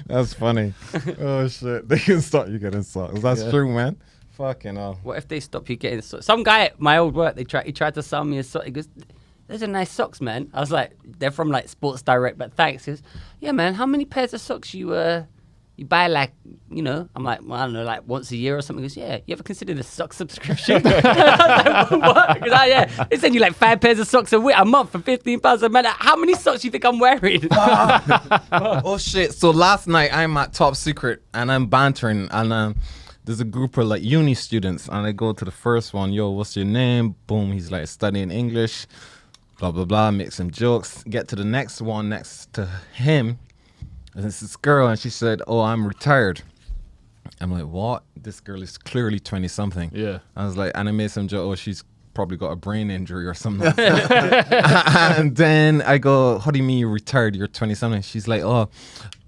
That's funny. Oh shit. They can stop you getting socks. That's true, man. Fucking hell. What if they stop you getting socks? Some guy at my old work, he tried to sell me a sock. He goes, "Those are nice socks, man." I was like, "They're from like Sports Direct, but thanks." He goes, "Yeah, man. How many pairs of socks you buy, like, you know?" I'm like, "Well, I don't know, like once a year or something." He goes, "Yeah. You ever considered a sock subscription?" I was like, "What?" He goes, "Oh, yeah. They send you like 5 pairs of socks a month for £15 a month. How many socks do you think I'm wearing?" Oh shit. So last night I'm at Top Secret and I'm bantering and there's a group of like uni students and I go to the first one, yo, what's your name? Boom, he's like studying English, blah blah blah, make some jokes. Get to the next one next to him, and it's this girl and she said, "Oh, I'm retired." I'm like, what? This girl is clearly 20 something. Yeah. I was like, and I made some joke, oh, she's probably got a brain injury or something. And then I go, how do you mean you're retired? You're 20 something. She's like, oh,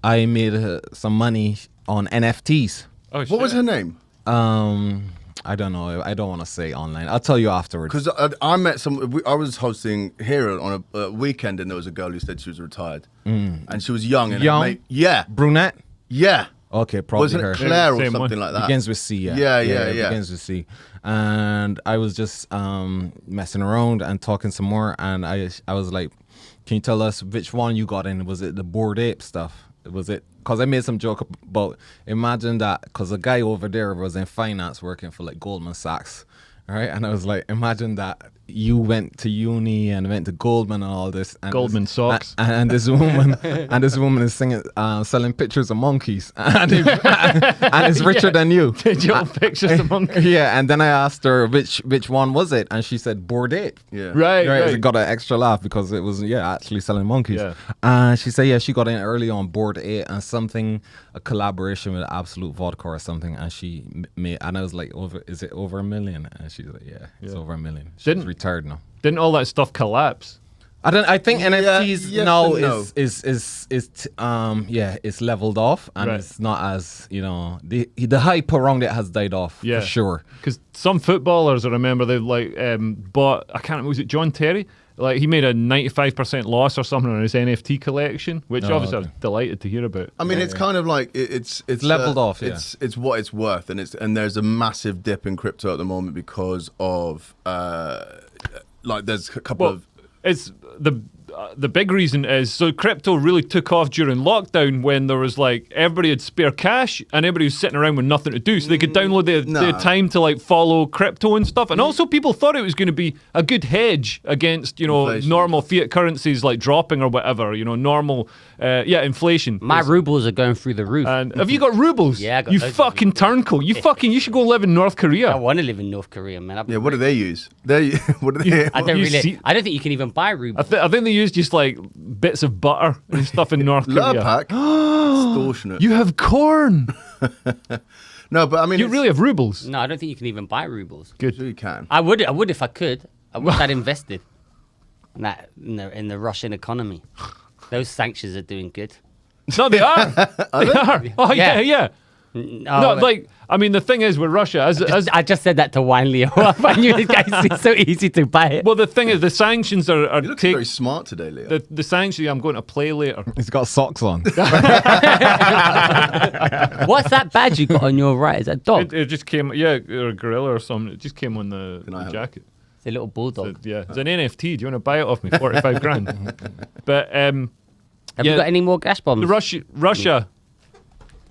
I made some money on NFTs. Oh, What shit. was her name? I don't know. I don't want to say online. I'll tell you afterwards. Because I met I was hosting here on a weekend, and there was a girl who said she was retired, and she was young. And Young? yeah, Brunette? yeah. Okay, probably Wasn't her. it Claire or Same something one. like that? Begins with C, yeah. Yeah. It begins with C. And I was just messing around and talking some more. And I was like, can you tell us which one you got in? Was it the Bored Ape stuff? Was it? Because I made some joke about, imagine that, because a guy over there was in finance working for like Goldman Sachs. Right? And I was like, imagine that you went to uni and went to Goldman and all this. And Goldman socks. And this woman, is singing, selling pictures of monkeys, and it's richer than you. Digital pictures of monkeys. Yeah, and then I asked her which one was it, and she said Bored Ape. Yeah. Right. It got an extra laugh because it was actually selling monkeys. Yeah. And she said she got in early on Bored Ape and a collaboration with Absolute Vodka or something, and she made, and I was like, is it over $1 million? And she's like, yeah, it's over $1 million. She's retired now. Didn't all that stuff collapse? I think NFTs yes now and no. it's leveled off and Right. it's not as, the hype around it has died off for sure. Because some footballers, I remember, they like bought, I can't remember, was it John Terry? like he made a 95% loss or something on his NFT collection, which obviously I'm delighted to hear about. I mean, it's kind of like it's leveled off. Yeah. It's what it's worth, and there's a massive dip in crypto at the moment because of like there's a couple of. It's the big reason is so crypto really took off during lockdown when there was like everybody had spare cash and everybody was sitting around with nothing to do, so they could download the time to like follow crypto and stuff. And also people thought it was going to be a good hedge against Inflation. normal fiat currencies like dropping or whatever, normal inflation. My rubles are going through the roof. And have you got rubles? Yeah, I got you loads of fucking turncoat. You should go live in North I Korea. want to live in North Korea, man. Yeah, what do they use? What do they? I don't You really. see- I don't think you can even buy rubles. I think they use just like bits of butter and stuff in North Korea. Lurpak? Extortionate. You have corn. No, but I mean, You really have rubles. No, I don't think you can even buy rubles. Good. you can. I would if I could. I wish I'd invested in that in the Russian economy. Those sanctions are doing good. No, they are. They are. Oh yeah, Yeah. yeah. No, like I mean, the thing is with Russia, as I just said that to wine Leo. I knew this guy's so easy to buy it. well, the thing is, the sanctions are You look take very smart today, Leo. the sanctions. I'm going to play later. He's got socks on. What's that badge you got on your right? Is that a dog? It just came, or a gorilla or something. It just came on the I have it? jacket. It's a little bulldog. Yeah, it's an NFT. Do you want to buy it off me? 45 grand. But Have yeah, you got any more gas bombs? Russia's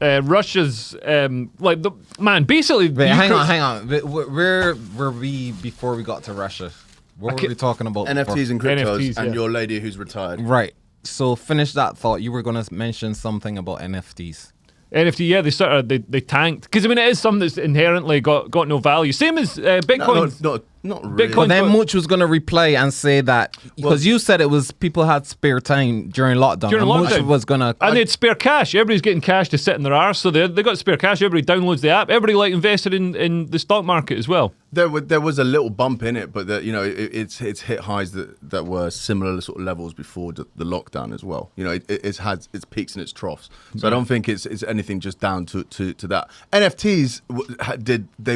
like the man. Basically, Wait, hang Ukraine- on. Where were we before we got to Russia? What were we talking about? NFTs and cryptos, NFTs, and yeah. your lady who's retired. Right. So finish that thought. You were going to mention something about NFTs. NFT, yeah, they sort of they tanked because I mean it is something that's inherently got no value. Same as Bitcoin. Not really. Bitcoin- But then but- Mooch was going to reply and say that because you said it was people had spare time during lockdown. During and Mooch lockdown. was going to. And they had spare cash. Everybody's getting cash to sit in their arse, so they got spare cash. Everybody downloads the app. Everybody like invested in the stock market as well. There was a little bump in it, but it's hit highs that were similar sort of levels before the lockdown as well. It's had its peaks and its troughs. So I don't think it's anything just down to that. NFTs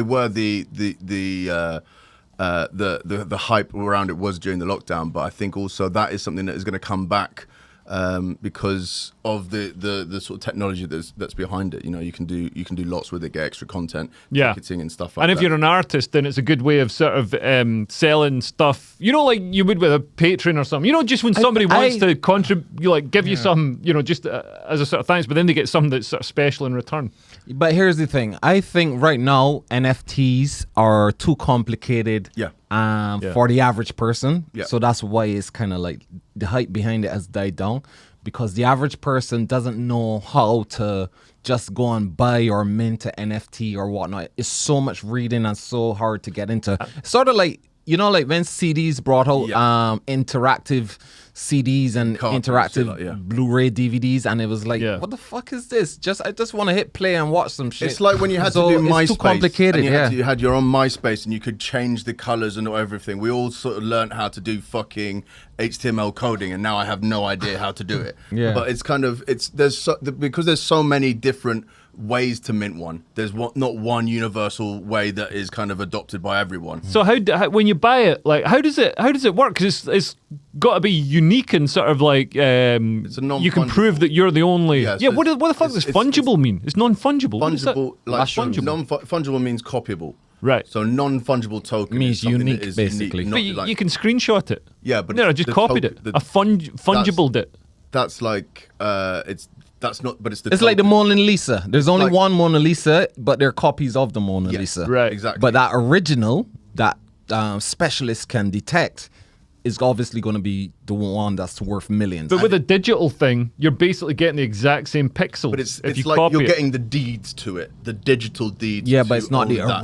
were the hype around it was during the lockdown, but I think also that is something that is going to come back because of the sort of technology that's behind it. You can do lots with it, get extra content, ticketing and stuff like that. And if you're an artist, then it's a good way of sort of selling stuff. Like you would with a Patreon or something. Just when somebody wants to contribute, like give you some, just as a sort of thanks, but then they get something that's sort of special in return. But here's the thing. I think right now NFTs are too complicated for the average person. Yeah. So that's why it's kind of like the hype behind it has died down because the average person doesn't know how to just go and buy or mint an NFT or whatnot. It's so much reading and so hard to get into. Sort of like, like when CDs brought out interactive CDs and Cartons, interactive shit like, Blu-ray DVDs, and it was like, what the fuck is this? I just want to hit play and watch some shit. It's like when you had So to do MySpace. it's too complicated. And you had your own MySpace, and you could change the colors and everything. We all sort of learned how to do fucking HTML coding, and now I have no idea how to do it. But it's kind of because there's so many different ways to mint one. There's not one universal way that is kind of adopted by everyone. So how when you buy it, like how does it work? Because it's got to be unique and sort of like It's a you can prove that you're the only. Yeah, Yeah, so what the fuck does fungible mean? It's non-fungible. What is that? Fungible, like Fungible. fungible means copyable. Right. So non-fungible token Means is something unique, that is basically. Unique, But you can screenshot it. Yeah, but no, I just the copied token- it. the- I fungibled it. That's like that's not. But it's the. It's like the token. Mona Lisa. There's only Like- one Mona Lisa, but they're copies of the Mona Yes, Lisa. Right. Exactly. But that original that specialists can detect is obviously going to be the one that's worth millions. But with a digital thing, you're basically getting the exact same pixel. But it's if you like copy you're it. getting the deeds to it, the digital deeds. yeah, but to it's not the all that.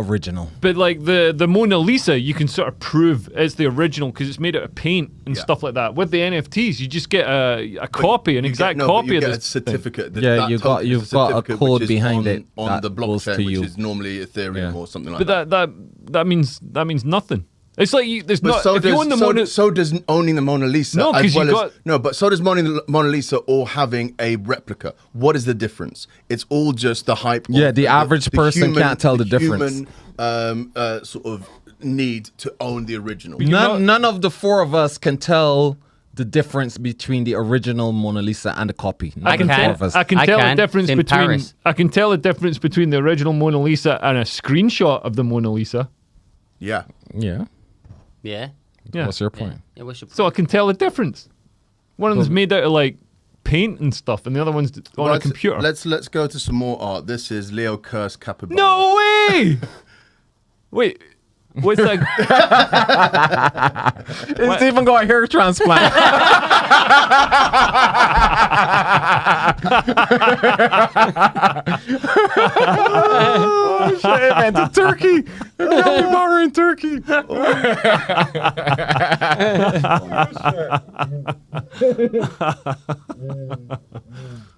original. But like the Mona Lisa, you can sort of prove it's the original because it's made out of paint and Yeah. stuff like that. With the NFTs, you just get a copy, an exact copy you of get this a certificate. Yeah, that you've got- token is you've got a certificate code which is behind it on that the goes to blockchain, you. which is normally Ethereum Yeah. or something like But that. that means nothing. It's like there's But not. so if you own the Mona, does owning the Mona Lisa. No, 'cause as you well got- as, no, but so does Mona Lisa or having a replica. What is the difference? It's all just the hype. Yeah, of the average person can't tell the difference. Human, sort of need to own the original. None of the four of us can tell the difference between the original Mona Lisa and the copy. I can tell the difference between Paris. I can tell the difference between the original Mona Lisa and a screenshot of the Mona Lisa. Yeah. Yeah. Yeah. Yeah. What's your point? Yeah, what's your So I can tell the difference. One of them's made out of like paint and stuff, and the other one's on a computer. Let's go to some more art. This is Leo KEARSE Capybara. No way! Wait, what's that? It's even got a hair transplant. Oh shit, man, to Turkey. Capybara in Turkey.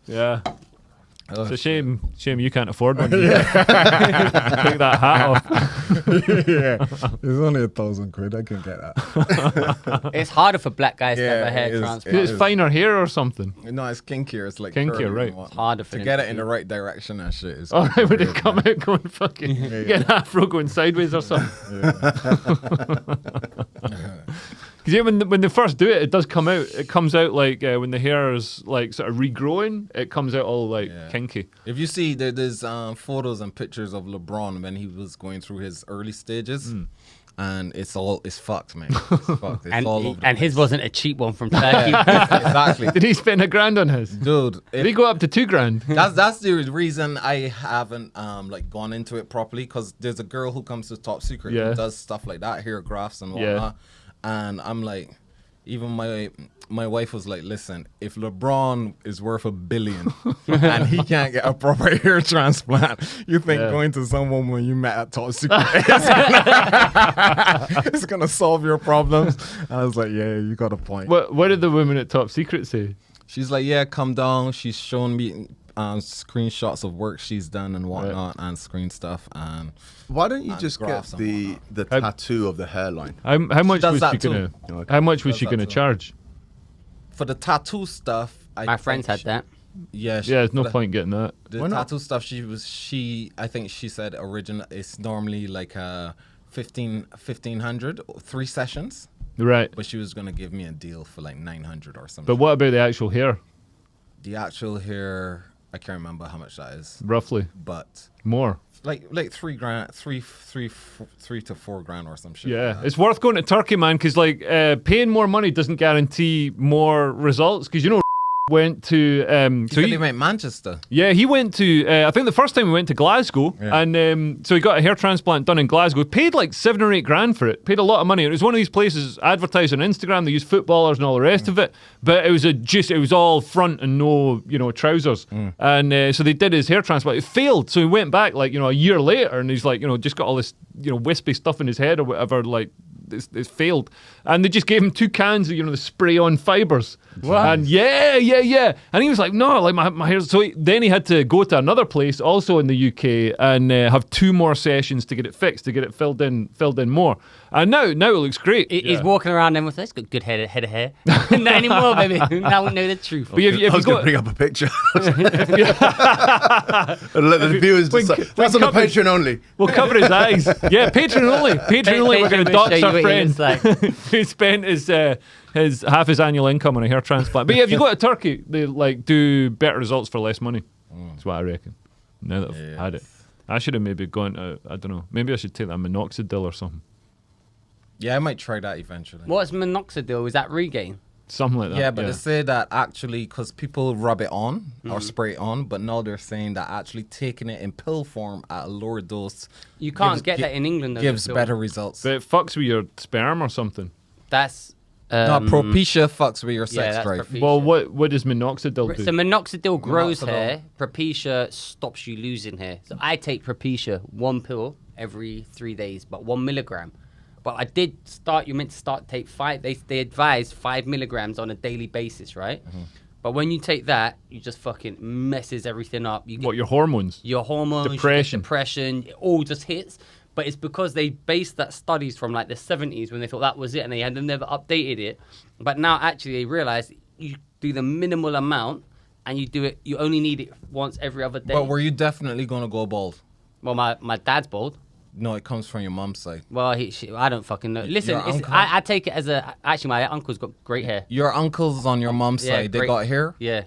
Yeah. It's a shame you can't afford one. Take that hat off. Yeah, it's only £1,000. I can get that. It's harder for black guys to have a hair it is. transplant. It's finer hair or something. No, it's kinkier. It's like Kinkier, curly and right. whatnot. Harder for to them get to it in the right direction and shit. Is All right, would it weird, come man. out going fucking get an afro going sideways or something? Because yeah, when they first do it, it does come out. It comes out like when the hair is like sort of regrowing. It comes out all like kinky. If you see, there's photos and pictures of LeBron when he was going through his early stages, and it's fucked, man. It's fucked. It's all over the And his place. wasn't a cheap one from Turkey. Exactly, Did he spend $1,000 on his? dude. Did he go up to $2,000? That's the reason I haven't like gone into it properly, because there's a girl who comes to Top Secret Yeah. who does stuff like that, hair grafts and Yeah. whatnot, and I'm like, even my wife was like, listen, if LeBron is worth $1 billion and he can't get a proper hair transplant, you think going to some woman you met at Top Secret it's gonna solve your problems? I was like, yeah, you got a point. What did the woman at Top Secret say? She's like, yeah, come down. She's shown me screenshots of work she's done and whatnot, and screen stuff. And Why don't you And just get graphs and the tattoo of the hairline? How much does was that she too. gonna? Okay. How much was Does she that gonna too. charge? for the tattoo stuff, My friends had that. Yeah, Yeah, there's no point getting that. The Why not? tattoo stuff, I think she said original. It's normally like 1,500, 3 sessions. Right. But she was gonna give me a deal for like 900 or something. But what about the actual hair? The actual hair, I can't remember how much that is, Roughly. but More. like $3,000, $3 to $4,000 or some shit. Yeah, like that. it's worth going to Turkey, man, because like paying more money doesn't guarantee more results. Because you know, went to So he went Manchester. yeah, he went to I think the first time we went to Glasgow, Yeah. and so he got a hair transplant done in Glasgow. Paid like $7 or $8 for it. Paid a lot of money. It was one of these places advertised on Instagram. They use footballers and all the rest of it, but it was it was all front and no trousers. And so they did his hair transplant. It failed, so he went back like a year later, and he's like just got all this wispy stuff in his head or whatever. Like it's failed, and they just gave him 2 cans of the spray-on fibers. What? And yeah, and he was like, no, like my hair. So then he had to go to another place, also in the UK, and have 2 more sessions to get it fixed, to get it filled in more. And now it looks great. He's walking around and he's got good head of hair. Not anymore, baby. Now we know the truth. But if I you was going got, to bring up a picture. And let the viewers decide. That's on the cover- Patreon only. we'll cover his eyes. Yeah, Patreon only. Patreon only. We're going to Patreon will dox show our you what he friend looks like. who spent his half his annual income on a hair transplant. But yeah, if you go to Turkey, they like do better results for less money. That's what I reckon. Now that I've had it, I should have maybe gone to, I don't know, maybe I should take that minoxidil or something. Yeah, I might try that eventually. What's minoxidil? Is that Regain? Something like that. Yeah, but they say that actually, because people rub it on or spray it on, but now they're saying that actually taking it in pill form at a lower dose You can't get that in England, though. gives the pill. better results. But it fucks with your sperm or something. That's... No, Propecia fucks with your yeah, sex that's drive. Propecia. Well, what does minoxidil do? So minoxidil grows Minoxidil. hair. Propecia stops you losing hair. So I take Propecia 1 pill every 3 days, but 1 milligram. But I did start. You meant to start take 5. They advise 5 milligrams on a daily basis, right? But when you take that, you just fucking messes everything up. You get What, your hormones? your hormones, you get Depression. depression, it all just hits. But it's because they based that studies from like the 70s when they thought that was it, and they had never updated it. But now actually they realize you do the minimal amount, and you do it. You only need it once every other day. But were you definitely going to go bald? Well, my dad's bald. No, it comes from your mom's side. Well, I don't fucking know. Listen, Your uncle? I take it as actually, my uncle's got great hair. Your uncles on your mom's side, they got hair? Yeah.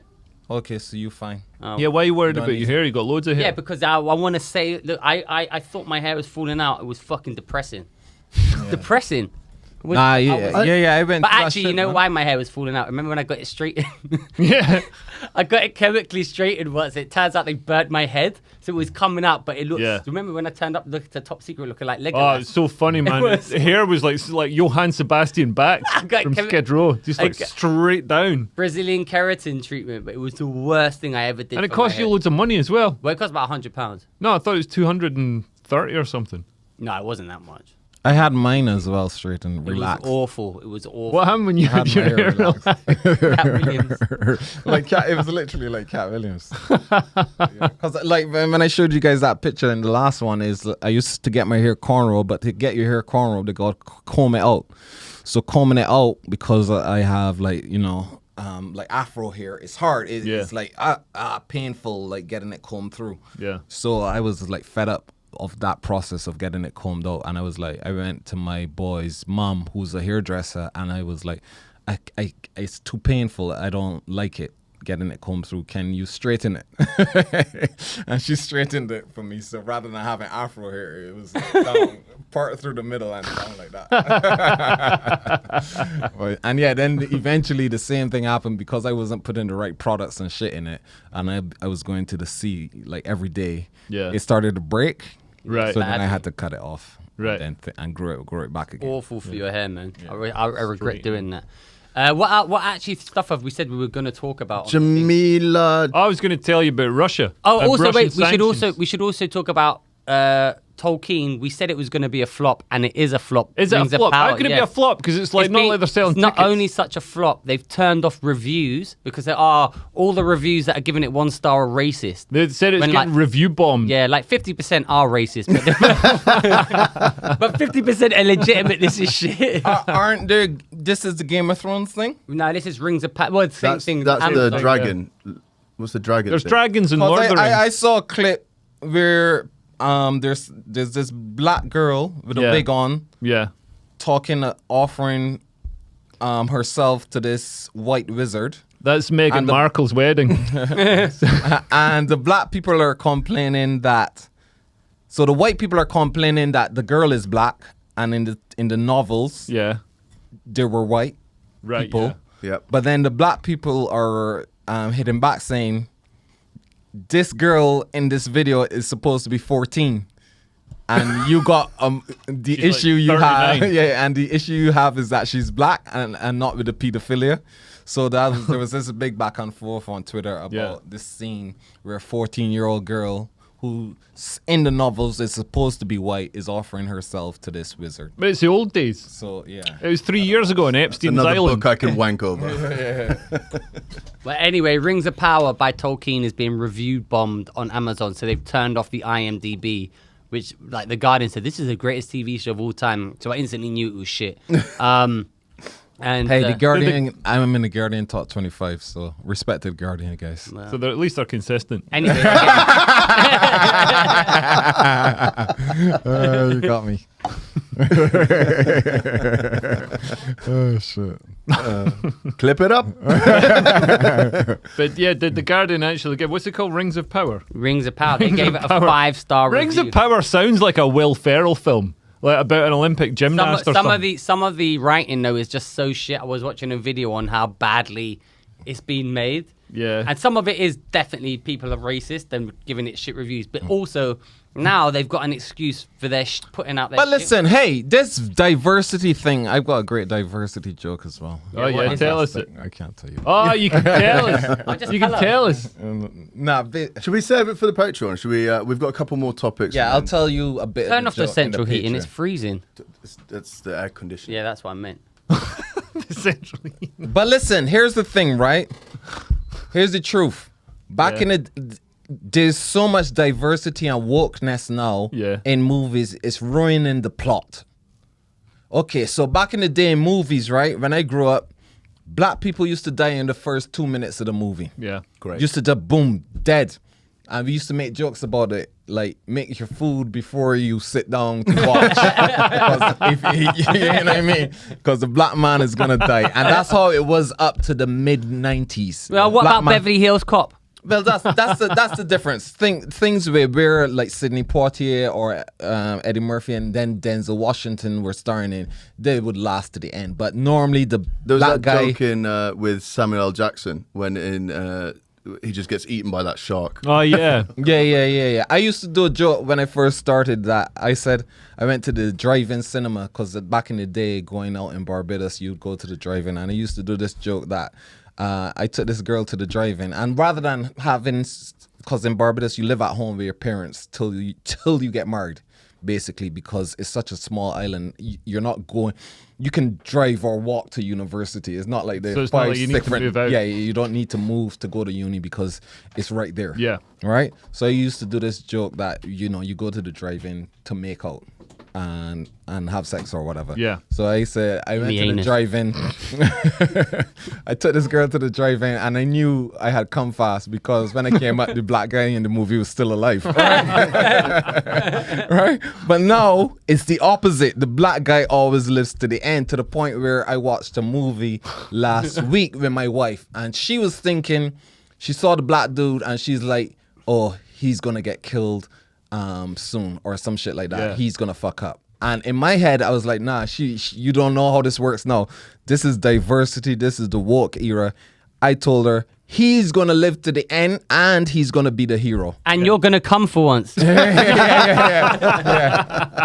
Okay, so you fine. Yeah, why are you worried about your hair? You got loads of hair. Yeah, because I want to say, look, I thought my hair was falling out. It was fucking depressing. Depressing. I went. But through that actually, shit, you know man. why my hair was falling out? Remember when I got it straightened? Yeah. I got it chemically straightened once. It turns out they burnt my head, so it was coming out, but it looked. Yeah. Remember when I turned up, looked at Top Secret, looking like Lego? Oh, it's so funny, man. The hair was like Johann Sebastian Bach from Skid Row, just like straight down. Brazilian keratin treatment, but it was the worst thing I ever did. And it for cost my you hair. loads of money as well. Well, it cost about £100. No, I thought it was 230 or something. No, it wasn't that much. I had mine as well, straight and It relaxed. was awful. It was awful. What happened when you had your hair relaxed? Cat Williams. It was literally like Cat Williams. Because like when I showed you guys that picture in the last one, is I used to get my hair cornrow, but to get your hair cornrow, they got comb it out. So combing it out, because I have like afro hair, it's hard. It's like painful, like getting it combed through. Yeah. So I was like fed up of that process of getting it combed out, and I was like, I went to my boy's mom, who's a hairdresser, and I was like, it's too painful. I don't like it getting it combed through. Can you straighten it? And she straightened it for me. So rather than having afro hair, it was down, part through the middle and down like that. And yeah, then eventually the same thing happened because I wasn't putting the right products and shit in it, and I was going to the sea like every day. Yeah. It started to break. Right. So then I had to cut it off. Right. And grow it back again. Awful for your hair, man. Yeah. I regret doing that. What actually stuff have we said we were going to talk about? Jamila. I was going to tell you about Russia. Oh, and also Russian wait, sanctions. we should also talk about Tolkien. We said it was going to be a flop, and it is a flop. Is it a Rings of flop? Power, How could it be yeah. a flop? Because it's like not like they're selling It's not tickets. only such a flop, they've turned off reviews because there are all the reviews that are giving it 1 star are racist. They said it's When, getting like- review bombed. Yeah, like 50% are racist, but 50% are legitimate. This is shit. Aren't there? This is the Game of Thrones thing. No, this is Rings of Power. Well, it's the same thing. That's the Amazon. dragon. What's the dragon? There's thing? dragons and 'Cause Lord of the Rings. I saw a clip where there's this black girl with a Yeah. wig on Yeah. talking, offering herself to this white wizard. That's Meghan And the- Markle's wedding. And the black people are complaining that. So the white people are complaining that the girl is black, and in the novels Yeah. they were white Right. people. Yeah. Yep. But then the black people are hitting back saying, this girl in this video is supposed to be 14. And you got the She's issue like you have, 39. yeah, and the issue you have is that she's black and not with the pedophilia. So there was this big back and forth on Twitter about this scene where a 14-year-old girl who in the novels is supposed to be white is offering herself to this wizard. But it's the old days. So yeah, It was 3 years ago on Epstein's Another Island. book I can wank over. But anyway, Rings of Power by Tolkien is being review bombed on Amazon, so they've turned off the IMDb, which, like, The Guardian said, this is the greatest TV show of all time. So I instantly knew it was shit. And hey, the Guardian. I'm in the Guardian top 25, so respected Guardian, guys. So at least they're consistent. Anyway, You got me. Oh shit! Clip it up. But yeah, did the Guardian actually give, what's it called? Rings of Power? Rings of Power, they gave it a Power. 5-star Rings review. of Power sounds like a Will Ferrell film. Like about an Olympic gymnast or something. Some of the writing though is just so shit. I was watching a video on how badly it's been made. Yeah. And some of it is definitely people are racist and giving it shit reviews, but also now they've got an excuse for their putting out their But shit. listen, hey, this diversity thing. I've got a great diversity joke as well. Oh yeah, is tell us it. I can't tell you. Oh, you can tell us. just You can tell us. tell us. Nah, Should we save it for the Patreon? Should we? We've got a couple more topics. yeah, and I'll then tell you a bit. Turn of off the joke in central heating, Patreon. it's freezing. That's the air conditioning. Yeah, that's what I meant. Essentially. But listen, here's the thing, right? Here's the truth. Back Yeah. there's so much diversity and wokeness now in movies. It's ruining the plot. Okay, so back in the day in movies, right? When I grew up, black people used to die in the first 2 minutes of the movie. Yeah. Great. Used to just boom, dead. And we used to make jokes about it like make your food before you sit down to watch. You know what I mean? Because the black man is gonna die, and that's how it was up to the mid 90s. Well, what about Beverly Hills Cop? Well, that's the difference. Things where like Sidney Poitier or Eddie Murphy and then Denzel Washington were starring in, they would last to the end. But normally there was that guy joke in with Samuel L. Jackson when he just gets eaten by that shark. Oh yeah. Yeah. I used to do a joke when I first started that I said I went to the drive-in cinema because back in the day, going out in Barbados, you'd go to the drive-in, and I used to do this joke that I took this girl to the drive-in, and rather than having, because in Barbados you live at home with your parents till you get married, basically, because it's such a small island. You're not going. You can drive or walk to university. It's not like the So it's not like you need to move out. Yeah, you don't need to move to go to uni because it's right there. Yeah. Right. So I used to do this joke that you go to the drive-in to make out and have sex or whatever. Yeah. So I said I went to the drive-in. I took this girl to the drive-in, and I knew I had come fast because when I came out, the black guy in the movie was still alive. Right? But now it's the opposite. The black guy always lives to the end, to the point where I watched a movie last week with my wife, and she was thinking, she saw the black dude, and she's like, oh, he's gonna get killed soon or some shit like that. Yeah. He's gonna fuck up. And in my head, I was like, nah, you don't know how this works. No, this is diversity. This is the woke era. I told her he's gonna live to the end, and he's gonna be the hero. And you're gonna come for once. Yeah.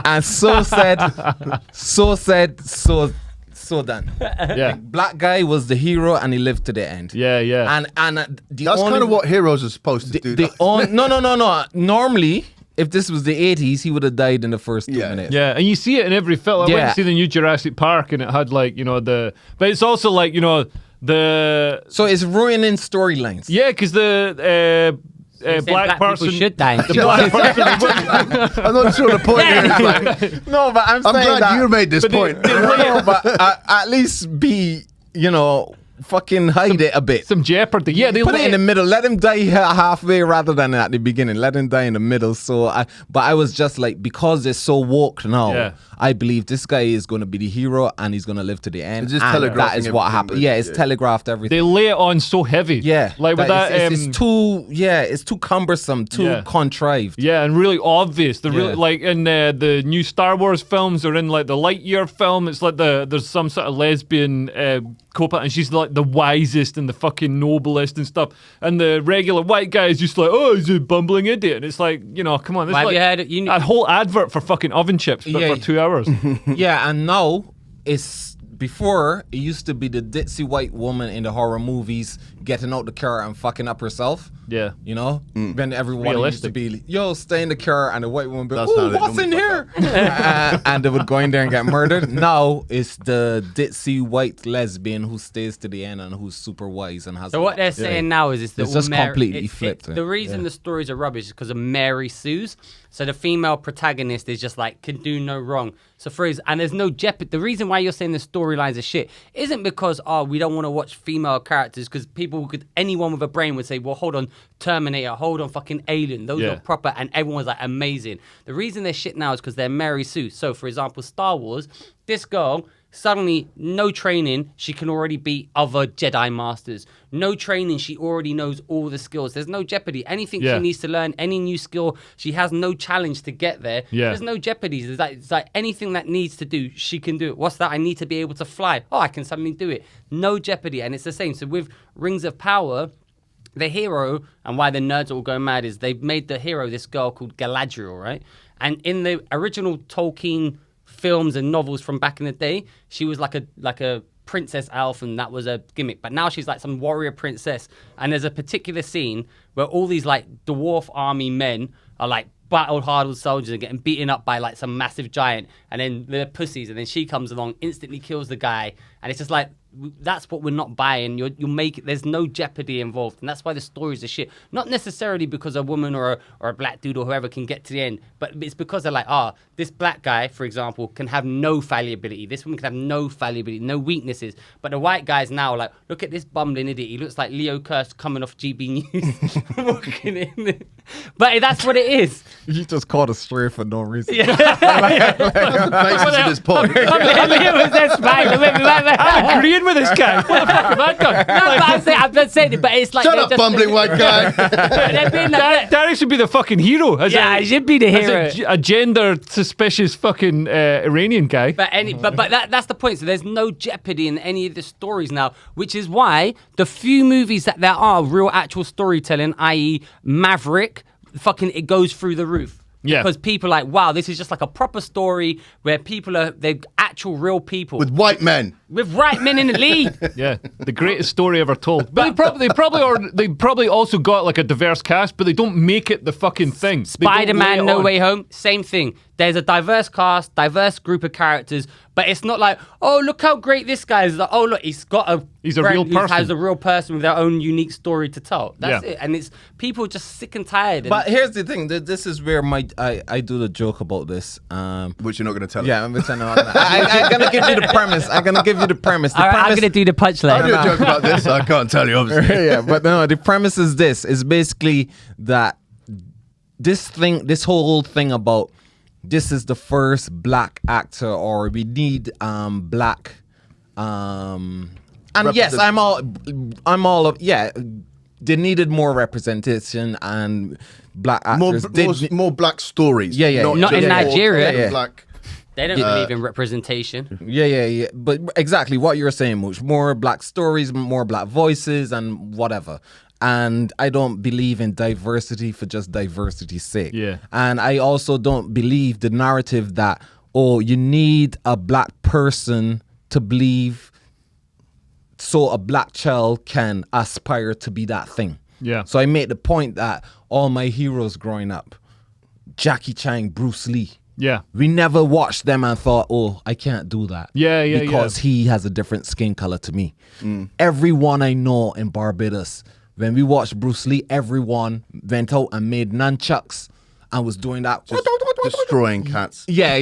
And so done. Yeah. Black guy was the hero, and he lived to the end. Yeah. And That's kind of what heroes are supposed to do. No. Normally, if this was the 80s, he would have died in the first 2 minutes. Yeah, and you see it in every film. I went to see the new Jurassic Park, and it had like, but it's also like, the... So it's ruining storylines. Yeah, because the black person... should die. The black person... I'm not sure the point here is like, No, but I'm saying glad that, you made this point. No, but at least be, fucking hide it a bit. Some jeopardy. Yeah, they Put it in the middle. Let him die halfway rather than at the beginning. Let him die in the middle. But I was just like, because it's so woke now, I believe this guy is going to be the hero, and he's going to live to the end. It's just and telegraphing that is what happened. Yeah, it's telegraphed everything. They lay it on so heavy. Yeah, like with that. It's too cumbersome, too contrived. Yeah, and really obvious. The really like in the new Star Wars films, or in like the Lightyear film, it's like there's some sort of lesbian co-pilot, and she's like the wisest and the fucking noblest and stuff, and the regular white guy is just like, oh, he's a bumbling idiot, and it's like, come on, this is like you heard it? a whole advert for fucking oven chips, but for 2 hours. Yeah, and now it's before it used to be the ditzy white woman in the horror movies getting out the car and fucking up herself. Yeah. When everyone used to Realistic. be, yo, stay in the car, and the white woman be like, That's how ooh, they what's in normally here? And they would go in there and get murdered. Now it's the ditzy white lesbian who stays to the end and who's super wise and has. So what they're saying now is that It's just completely flipped. The reason the stories are rubbish is because of Mary Sue's. So the female protagonist is just like, can do no wrong. So and there's no jeopardy. The reason why you're saying the storylines are shit isn't because we don't want to watch female characters, because anyone with a brain would say, well, hold on, Terminator, hold on, fucking Alien, those are proper, and everyone was like, amazing. The reason they're shit now is because they're Mary Sue. So for example, Star Wars, this girl, suddenly, no training, she can already beat other Jedi Masters. No training, she already knows all the skills. There's no jeopardy. Anything she needs to learn, any new skill, she has no challenge to get there. Yeah. There's no jeopardy. It's like anything that needs to do, she can do it. What's that? I need to be able to fly. Oh, I can suddenly do it. No jeopardy. And it's the same. So with Rings of Power, the hero, and why the nerds all go mad, is they've made the hero this girl called Galadriel, right? And in the original Tolkien films and novels from back in the day, she was like a princess elf, and that was a gimmick. But now she's like some warrior princess, and there's a particular scene where all these like dwarf army men are like battle-hardened soldiers and getting beaten up by like some massive giant, and then they're pussies, and then she comes along, instantly kills the guy, And it's just like, that's what we're not buying. You'll make it. There's no jeopardy involved, and that's why the stories are shit. Not necessarily because a woman or a black dude or whoever can get to the end, but it's because they're like, this black guy, for example, can have no fallibility. This woman can have no fallibility, no weaknesses. But the white guy's now like, look at this bumbling idiot. He looks like Leo Kearse coming off GB News, walking in. But that's what it is. You just called us straight for no reason. Basis of this pod. I'm agreeing with this guy. What the fuck have I done? I'm not saying it, but it's like... Shut up, bumbling white guy. Darius should be the fucking hero. He should be the hero. A gender suspicious fucking Iranian guy. But that's the point. So there's no jeopardy in any of the stories now, which is why the few movies that there are real actual storytelling, i.e. Maverick, fucking it goes through the roof. Yeah. Because people are like, wow, this is just like a proper story where they're actual real people. With white men. With white men in the lead. Yeah, the greatest story ever told. But they probably also got like a diverse cast, but they don't make it the fucking thing. Spider-Man No Way Home, same thing. There's a diverse cast, diverse group of characters, but it's not like, oh, look how great this guy is. Like, oh, look, he's a real person. Who has a real person with their own unique story to tell. That's it. And it's people just sick and tired. But here's the thing. This is where I do the joke about this. Which you're not going to tell Yeah, I'm going to give you the premise. I'm going to give you the premise. All right, I'm going to do the punchline. I'll do a joke about this. I can't tell you, obviously. Yeah, but no, the premise is this. It's basically that this whole thing about this is the first black actor, or we need black and yes, I'm all of they needed more representation and black actors. More black stories. Yeah. Not in Nigeria. Yeah. Black. They don't believe in representation. Yeah. But exactly what you're saying, Mooch. More black stories, more black voices, and whatever. And I don't believe in diversity for just diversity's sake. Yeah. And I also don't believe the narrative that, you need a black person to believe so a black child can aspire to be that thing. Yeah. So I made the point that all my heroes growing up, Jackie Chan, Bruce Lee, Yeah. we never watched them and thought, I can't do that. Yeah. Because he has a different skin color to me. Everyone I know in Barbados, when we watched Bruce Lee, everyone went out and made nunchucks and was doing that. Destroying cats. Yeah.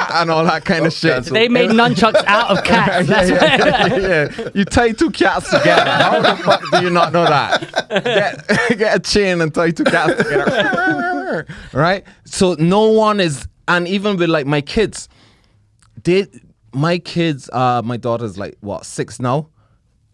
And all that kind of shit. They made nunchucks out of cats. Yeah. You tie two cats together. How the fuck do you not know that? Get a chain and tie two cats together. Right? So no one is, and even with like my kids, my daughter's like, 6 now?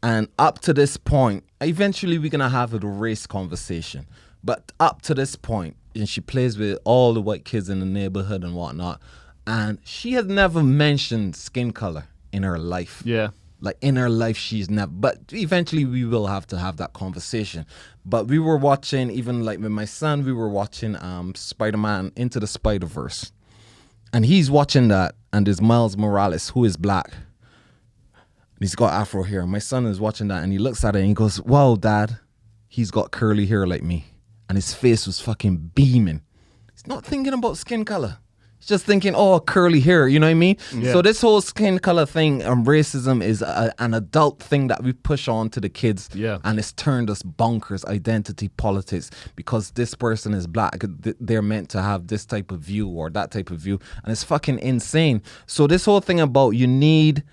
And up to this point, eventually we're going to have a race conversation. But up to this point, and she plays with all the white kids in the neighborhood and whatnot, and she has never mentioned skin color in her life. Yeah. Like in her life, she's never, but eventually we will have to have that conversation. But we were watching, even like with my son, we were watching Spider-Man Into the Spider-Verse. And he's watching that, and there's Miles Morales, who is black. He's got afro hair. My son is watching that and he looks at it and he goes, wow, Dad, he's got curly hair like me. And his face was fucking beaming. He's not thinking about skin color. He's just thinking, curly hair, you know what I mean? Yeah. So this whole skin color thing and racism is an adult thing that we push on to the kids. Yeah. And it's turned us bonkers, identity politics, because this person is black. They're meant to have this type of view or that type of view. And it's fucking insane. So this whole thing about you need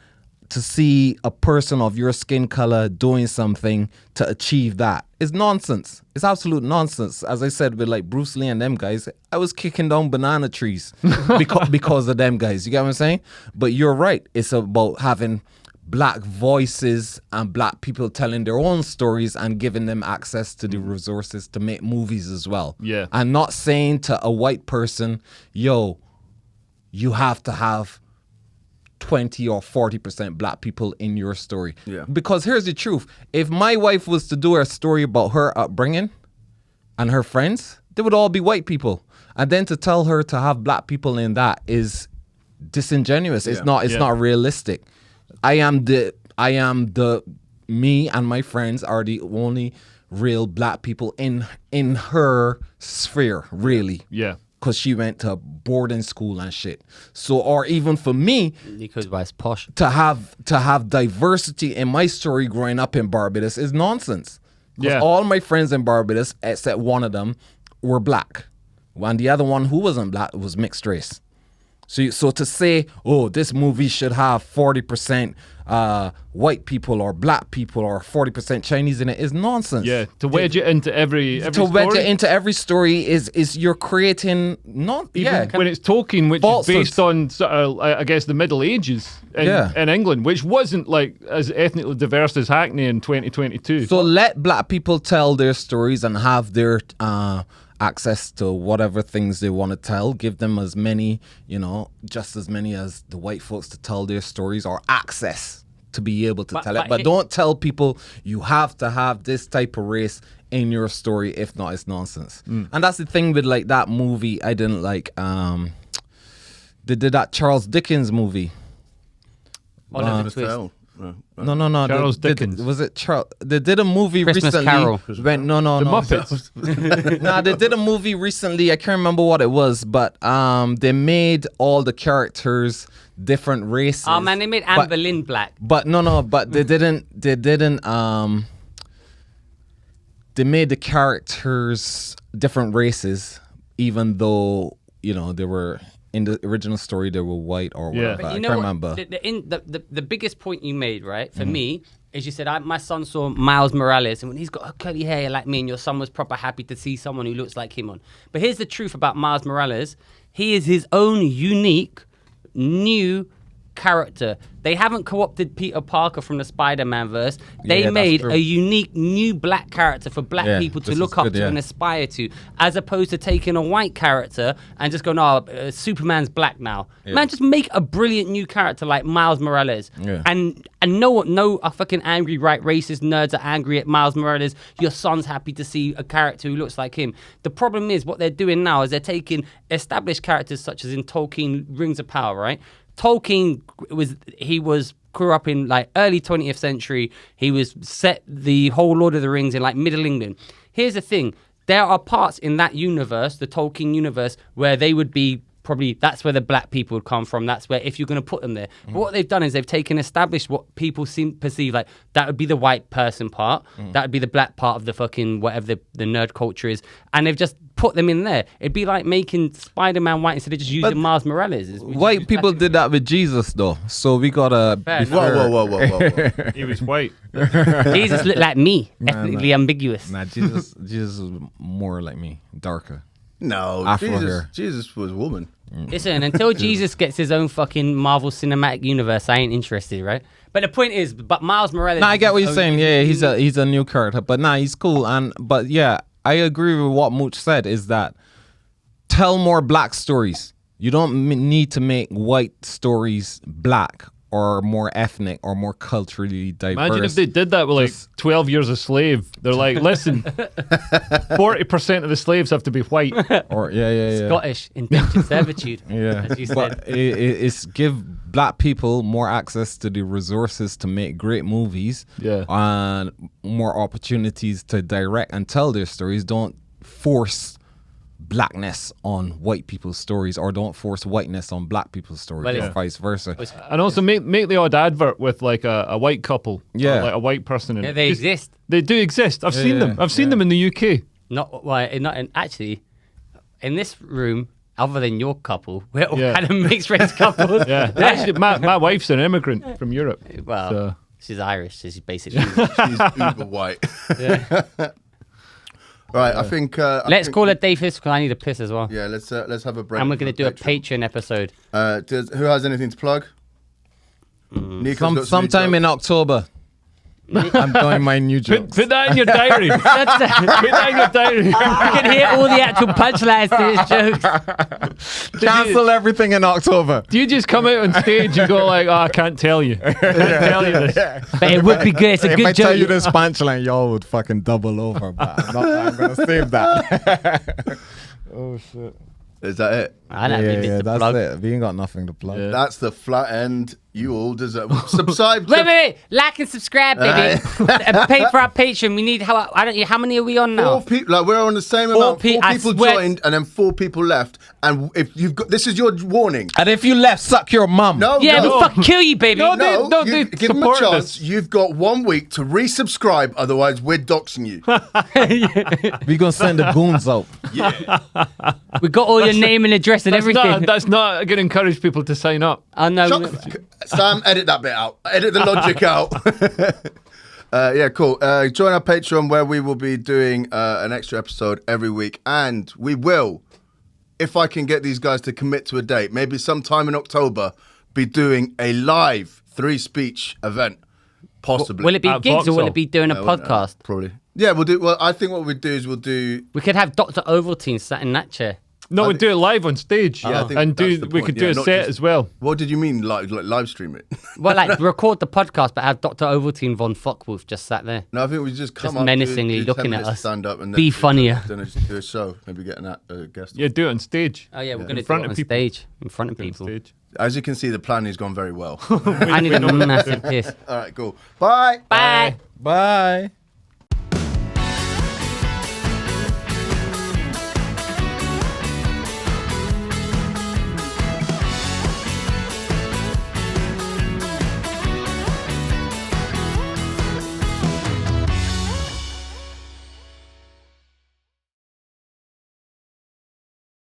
to see a person of your skin color doing something to achieve that is nonsense. It's absolute nonsense. As I said with like Bruce Lee and them guys, I was kicking down banana trees because of them guys. You get what I'm saying? But you're right. It's about having black voices and black people telling their own stories and giving them access to the resources to make movies as well. Yeah. And not saying to a white person, you have to have 20 or 40% black people in your story. Yeah. Because here's the truth. If my wife was to do a story about her upbringing and her friends, they would all be white people. And then to tell her to have black people in that is disingenuous. It's not realistic. Me and my friends are the only real black people in her sphere, really. Yeah. because she went to boarding school and shit. So, or even for me, Nico's wife's posh. to have diversity in my story growing up in Barbados is nonsense. Because all my friends in Barbados, except one of them, were black. And the other one who wasn't black was mixed race. So to say, oh, this movie should have 40% white people or black people or 40% Chinese in it is nonsense. Yeah, to wedge it into every to story. wedge it into every story is you're creating When it's Tolkien, which is based on sort of, I guess, the Middle Ages in England, which wasn't like as ethnically diverse as Hackney in 2022. So let black people tell their stories and have their access to whatever things they want to tell. Give them as many, just as many as the white folks to tell their stories, or access to be able to tell it. But don't tell people you have to have this type of race in your story. If not, it's nonsense. And that's the thing with like that movie I didn't like. They did that Charles Dickens movie. Oliver Twist. No. Charles Dickens. Was it Charles? They did a movie Christmas recently. Carol. The No. Muppets. Nah, they did a movie recently. I can't remember what it was, but they made all the characters different races. Oh man, they made Anne Boleyn black. But but they didn't. They made the characters different races, even though they were. In the original story, they were white or whatever. But I can't remember. The biggest point you made, right, for me, is you said, my son saw Miles Morales, and when he's got curly hair like me, and your son was proper happy to see someone who looks like him on. But here's the truth about Miles Morales. He is his own unique, new character. They haven't co-opted Peter Parker from the Spider-Man verse. They made a unique new black character for black people to look up to and aspire to, as opposed to taking a white character and just going, Superman's black now. Man, just make a brilliant new character like Miles Morales. And no fucking angry right racist nerds are angry at Miles Morales. Your son's happy to see a character who looks like him. The problem is what they're doing now is they're taking established characters such as in Tolkien Rings of Power, right? Tolkien grew up in like early 20th century. He was set the whole Lord of the Rings in like Middle England. Here's the thing. There are parts in that universe, the Tolkien universe, where they would be probably, that's where the black people would come from. That's where, if you're going to put them there. But what they've done is they've established what people perceive like that would be the white person part. That would be the black part of the fucking whatever the nerd culture is. And they've just put them in there. It'd be like making Spider-Man white instead of just using Miles Morales. White people did that with Jesus, though. So we gotta. Whoa. He was white. Jesus looked like me, ethnically ambiguous. Nah, Jesus was more like me, darker. No, Afro hair. Jesus was a woman. Listen, until Jesus gets his own fucking Marvel Cinematic Universe, I ain't interested, right? But the point is, Miles Morales. Nah, I get what you're saying. Yeah, he's a new character, but he's cool. But I agree with what Mooch said. Is that tell more black stories. You don't need to make white stories black or more ethnic or more culturally diverse. Imagine if they did that with like 12 years a slave. They're like, listen, 40% of the slaves have to be white. Or Scottish, indentured servitude. As you said. But it's give black people more access to the resources to make great movies. And more opportunities to direct and tell their stories. Don't force blackness on white people's stories, or don't force whiteness on black people's stories, or vice versa. And also make the odd advert with like a white couple, or like a white person in it. They exist. They do exist. I've seen them. I've seen them in the UK. Actually, in this room, other than your couple, we're all kind of mixed race couples. Actually, my wife's an immigrant from Europe. Well, she's Irish. So she's basically she's uber white. Right, I think. Let's call it Davis because I need a piss as well. Yeah, let's have a break. And we're going to do a Patreon episode. Who has anything to plug? Sometime in October. I'm doing my new jokes. Put that in your diary. Put that in your diary. You can hear all the actual punchlines to his jokes. Cancel everything in October. Do you just come out on stage and go like, I can't tell you. I can't tell you this. But it would be good. It's a good joke. If I tell you this punchline, y'all would fucking double over. But I'm going to save that. Oh, shit. Is that it? I don't Yeah, really yeah, to that's plug. it. We ain't got nothing to plug. Yeah. That's the flat end. You all deserve. Subscribe. Wait. Like and subscribe, baby. And pay for our Patreon. We need how many are we on now? 4 people. Like we're on the same amount. 4 I people swear- joined, and then 4 people left. And if you've got, this is your warning. And if you left, suck your mum. No, Yeah, no. we'll fucking kill you, baby. No, No, they give them a supported chance. us. You've got 1 week to resubscribe, otherwise we're doxing you. We gonna send the goons out. We got all your name and address and everything. That's not going to encourage people to sign up. I know. Sam, edit that bit out. Edit the logic out. Yeah, cool. Join our Patreon where we will be doing an extra episode every week, and we will, if I can get these guys to commit to a date, maybe sometime in October, be doing a live 3-speech event, possibly. Will it be At gigs or will Vauxhall. it be doing a podcast? Probably. Yeah, we'll do. Well, I think what we'll do is we'll do. We could have Dr. Ovaltine sat in that chair. No, we'd do it live on stage. Yeah, I think and that's the we point. could do Yeah, a not set just- as well. What did you mean, live stream it? Well, like record the podcast, but have Dr. Ovaltine von Fuckwolf just sat there. No, I think we just come Just up, menacingly do 10 looking at minutes us. stand up, and Be funnier. Then just do a show, maybe get a guest. Yeah, do it on stage. Oh yeah, we're In gonna do front it of on people. stage in front of Do it on people. stage. As you can see, the plan has gone very well. I need a massive piss. All right, cool. Bye. Bye. Bye.